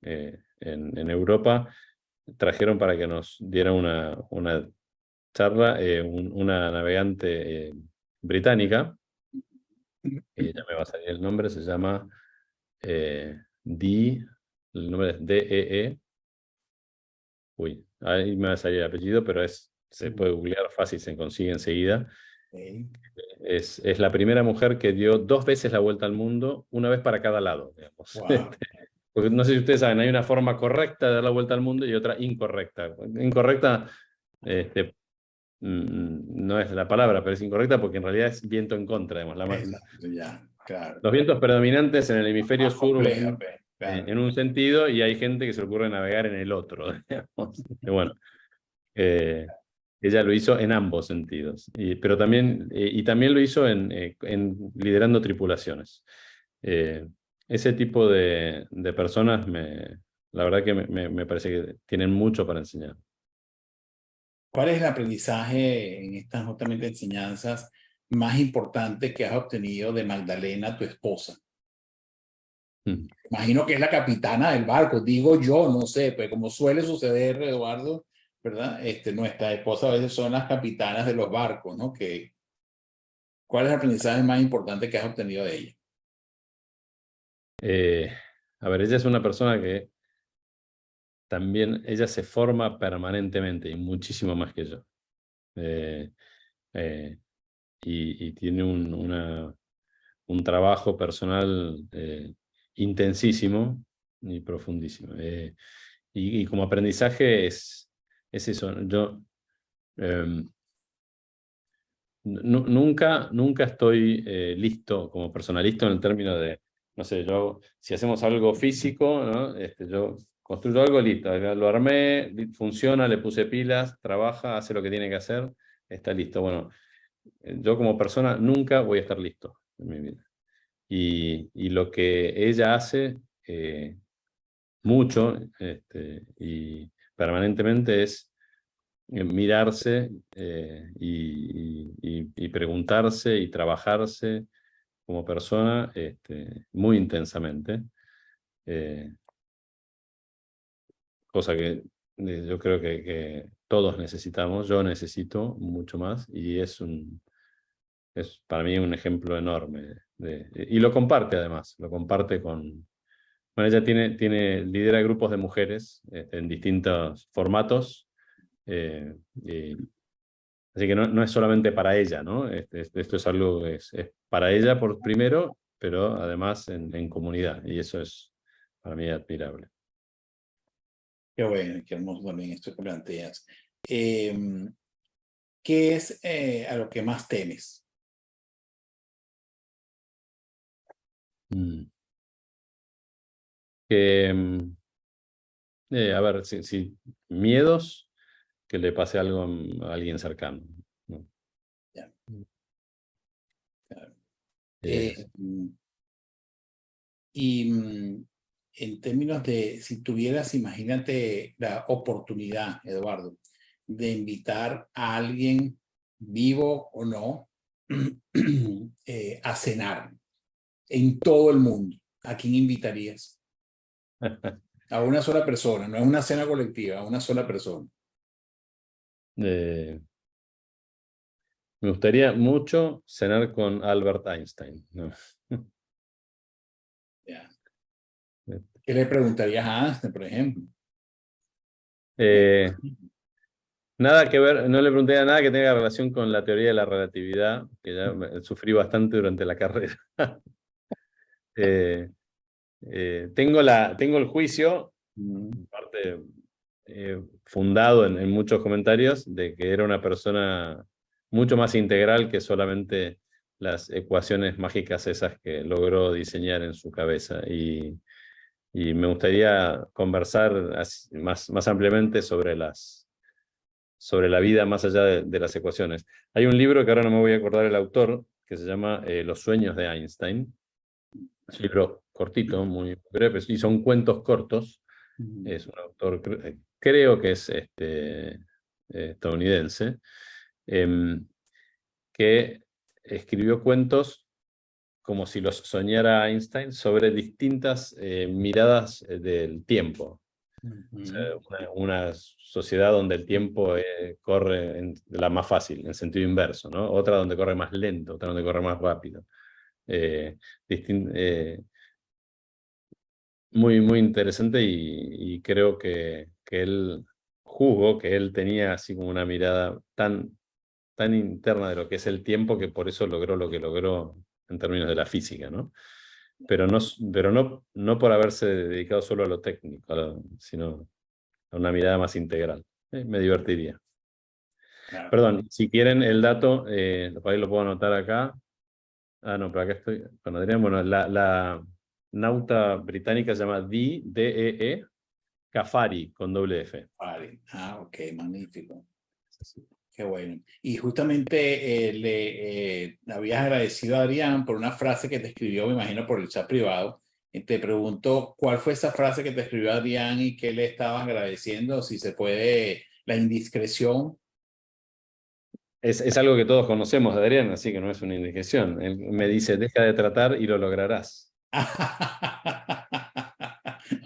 Speaker 2: en Europa, trajeron para que nos diera una charla una navegante británica, ya me va a salir el nombre, se llama el nombre es DEE. Uy, ahí me va a salir el apellido, pero se puede googlear fácil, se consigue enseguida.
Speaker 1: Okay.
Speaker 2: Es la primera mujer que dio 2 veces la vuelta al mundo, una vez para cada lado, digamos.
Speaker 1: Wow.
Speaker 2: Porque no sé si ustedes saben, hay una forma correcta de dar la vuelta al mundo y otra incorrecta. Incorrecta no es la palabra, pero es incorrecta porque en realidad es viento en contra. Digamos.
Speaker 1: Exacto, ya, claro.
Speaker 2: Los vientos predominantes en el hemisferio sur
Speaker 1: Compleja, claro.
Speaker 2: en un sentido, y hay gente que se le ocurre navegar en el otro. Digamos. Bueno, ella lo hizo en ambos sentidos, pero también, y también lo hizo en liderando tripulaciones. Ese tipo de personas, la verdad que me parece que tienen mucho para enseñar.
Speaker 1: ¿Cuál es el aprendizaje en estas justamente enseñanzas más importante que has obtenido de Magdalena, tu esposa? Imagino que es la capitana del barco, digo yo, no sé, pues como suele suceder, Eduardo, ¿verdad? Nuestra esposa a veces son las capitanas de los barcos, ¿no? ¿Cuál es el aprendizaje más importante que has obtenido de ella?
Speaker 2: A ver, ella es una persona que también, ella se forma permanentemente y muchísimo más que yo. Y tiene un trabajo personal intensísimo y profundísimo. Y como aprendizaje es eso. Yo nunca estoy listo como persona, listo en el término de, no sé, si hacemos algo físico, ¿no? Yo construyo algo, listo, lo armé, funciona, le puse pilas, trabaja, hace lo que tiene que hacer, está listo. Bueno, yo como persona nunca voy a estar listo en mi vida. Y lo que ella hace mucho y permanentemente es mirarse y preguntarse y trabajarse como persona muy intensamente. Cosa que yo creo que todos necesitamos, yo necesito mucho más, y es para mí un ejemplo enorme. Y lo comparte además, lo comparte con... Bueno, ella lidera grupos de mujeres en distintos formatos, así que no es solamente para ella, ¿no? Esto es algo que es para ella por primero, pero además en comunidad, y eso es para mí admirable.
Speaker 1: Qué bueno, qué hermoso también esto que planteas. ¿Qué es a lo que más temes?
Speaker 2: A ver, si miedos, que le pase algo a alguien cercano, ¿no?
Speaker 1: Ya. Claro. Y en términos de, si tuvieras, imagínate la oportunidad, Eduardo, de invitar a alguien, vivo o no, a cenar en todo el mundo, ¿a quién invitarías? A una sola persona, no es una cena colectiva, a una sola persona.
Speaker 2: Me gustaría mucho cenar con Albert Einstein, ¿no?
Speaker 1: Ya. ¿Qué le preguntarías a Einstein, por ejemplo?
Speaker 2: Nada que ver, no le pregunté a nada que tenga relación con la teoría de la relatividad, que ya sufrí bastante durante la carrera. Tengo el juicio, en parte fundado en muchos comentarios, de que era una persona mucho más integral que solamente las ecuaciones mágicas esas que logró diseñar en su cabeza. Y me gustaría conversar más ampliamente sobre la vida más allá de las ecuaciones. Hay un libro que ahora no me voy a acordar el autor, que se llama Los sueños de Einstein. Es un libro cortito, muy breve, y son cuentos cortos. Es un autor, creo que es estadounidense, que escribió cuentos como si los soñara Einstein sobre distintas miradas del tiempo. O sea, una sociedad donde el tiempo corre la más fácil, en sentido inverso, ¿no? Otra donde corre más lento, otra donde corre más rápido. Muy, muy interesante y creo que él juzgó que él tenía así como una mirada tan interna de lo que es el tiempo, que por eso logró lo que logró en términos de la física, ¿no? Pero no por haberse dedicado solo a lo técnico, sino a una mirada más integral. Me divertiría.
Speaker 1: Claro.
Speaker 2: Perdón, si quieren el dato, por ahí lo puedo anotar acá. Ah, no, pero acá estoy con Adrián. Bueno, la nauta británica se llama Dee Cafari, con doble F.
Speaker 1: Vale. Ah, ok, magnífico. Qué bueno. Y justamente le habías agradecido a Adrián por una frase que te escribió, me imagino, por el chat privado. Te pregunto, ¿cuál fue esa frase que te escribió Adrián y qué le estabas agradeciendo? Si se puede, la indiscreción.
Speaker 2: Es algo que todos conocemos de Adrián, así que no es una indiscreción. Él me dice, deja de tratar y lo lograrás.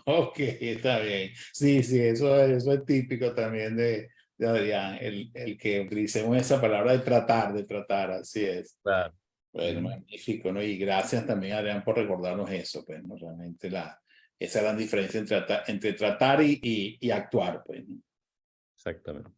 Speaker 1: Ok, está bien. Sí, sí, eso es típico también de Adrián, el que utilicemos esa palabra de tratar, así es.
Speaker 2: Claro.
Speaker 1: Bueno, magnífico, ¿no? Y gracias también, Adrián, por recordarnos eso, pues, ¿no? Realmente esa gran diferencia entre tratar y actuar, pues, ¿no?
Speaker 2: Exactamente.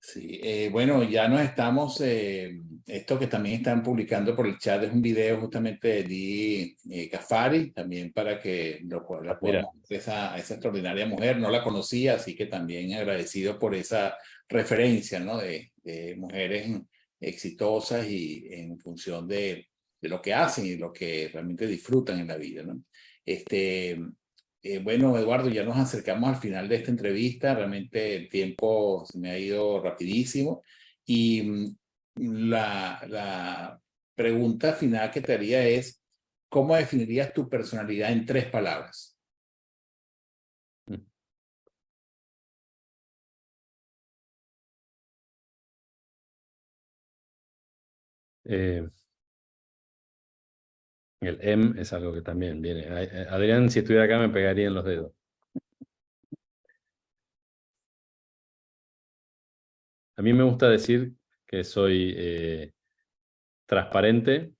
Speaker 1: Sí, bueno, ya nos estamos, esto que también están publicando por el chat es un video justamente de Di Cafari, también para que la podamos ver a esa extraordinaria mujer, no la conocía, así que también agradecido por esa referencia, ¿no? De mujeres exitosas y en función de lo que hacen y lo que realmente disfrutan en la vida, ¿no? Bueno, Eduardo, ya nos acercamos al final de esta entrevista. Realmente el tiempo se me ha ido rapidísimo. Y la pregunta final que te haría es, ¿cómo definirías tu personalidad en 3 palabras?
Speaker 2: El M es algo que también viene. Adrián, si estuviera acá, me pegaría en los dedos. A mí me gusta decir que soy transparente,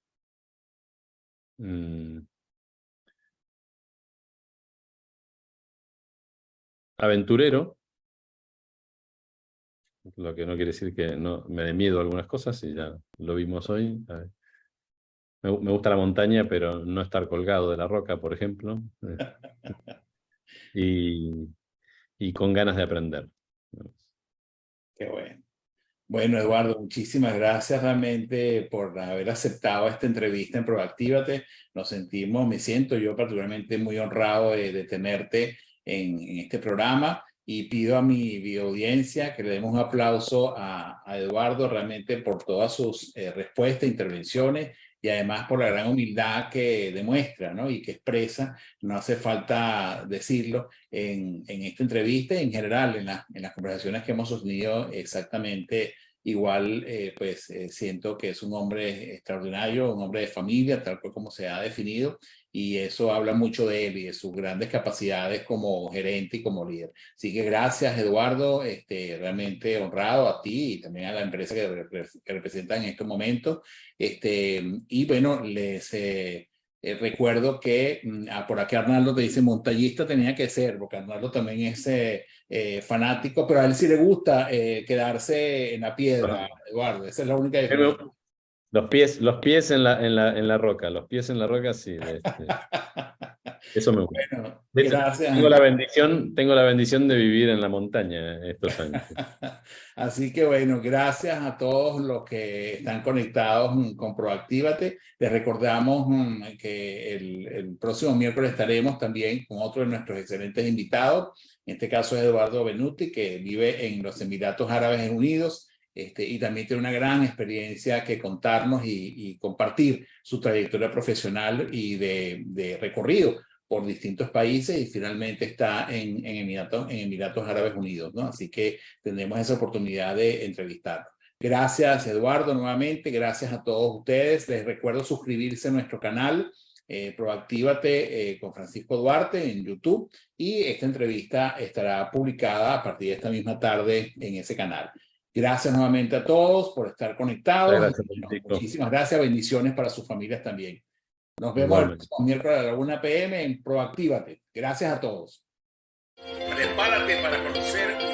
Speaker 2: aventurero, lo que no quiere decir que no me dé miedo a algunas cosas, y ya lo vimos hoy. Me gusta la montaña, pero no estar colgado de la roca, por ejemplo. Y con ganas de aprender.
Speaker 1: Qué bueno. Bueno, Eduardo, muchísimas gracias realmente por haber aceptado esta entrevista en Proactívate. Me siento yo particularmente muy honrado de tenerte en este programa y pido a mi audiencia que le demos un aplauso a Eduardo realmente por todas sus respuestas, intervenciones y además por la gran humildad que demuestra, ¿no? Y que expresa, no hace falta decirlo, en esta entrevista y en general en las conversaciones que hemos sostenido exactamente igual pues siento que es un hombre extraordinario, un hombre de familia, tal cual como se ha definido, y eso habla mucho de él y de sus grandes capacidades como gerente y como líder. Así que gracias, Eduardo, realmente honrado a ti y también a la empresa que representa en estos momentos. Y bueno, les recuerdo que por aquí Arnaldo te dice montañista tenía que ser, porque Arnaldo también es fanático, pero a él sí le gusta quedarse en la piedra, Eduardo. Esa es la única diferencia.
Speaker 2: Los pies en la roca, los pies en la roca, sí. Eso me gusta.
Speaker 1: Bueno,
Speaker 2: De hecho,
Speaker 1: gracias.
Speaker 2: tengo la bendición de vivir en la montaña estos años.
Speaker 1: Así que bueno, gracias a todos los que están conectados con Proactívate. Les recordamos que el próximo miércoles estaremos también con otro de nuestros excelentes invitados. En este caso es Eduardo Benuti, que vive en los Emiratos Árabes Unidos. Y también tiene una gran experiencia que contarnos y compartir su trayectoria profesional y de recorrido por distintos países y finalmente está en Emiratos Árabes Unidos, ¿no? Así que tendremos esa oportunidad de entrevistarlo. Gracias, Eduardo, nuevamente. Gracias a todos ustedes. Les recuerdo suscribirse a nuestro canal Proactívate con Francisco Duarte en YouTube y esta entrevista estará publicada a partir de esta misma tarde en ese canal. Gracias nuevamente a todos por estar conectados.
Speaker 2: Gracias,
Speaker 1: muchísimas gracias. Bendiciones para sus familias también. Nos vemos el próximo miércoles a la 1 p.m. en Proactívate. Gracias a todos. Prepárate para conocer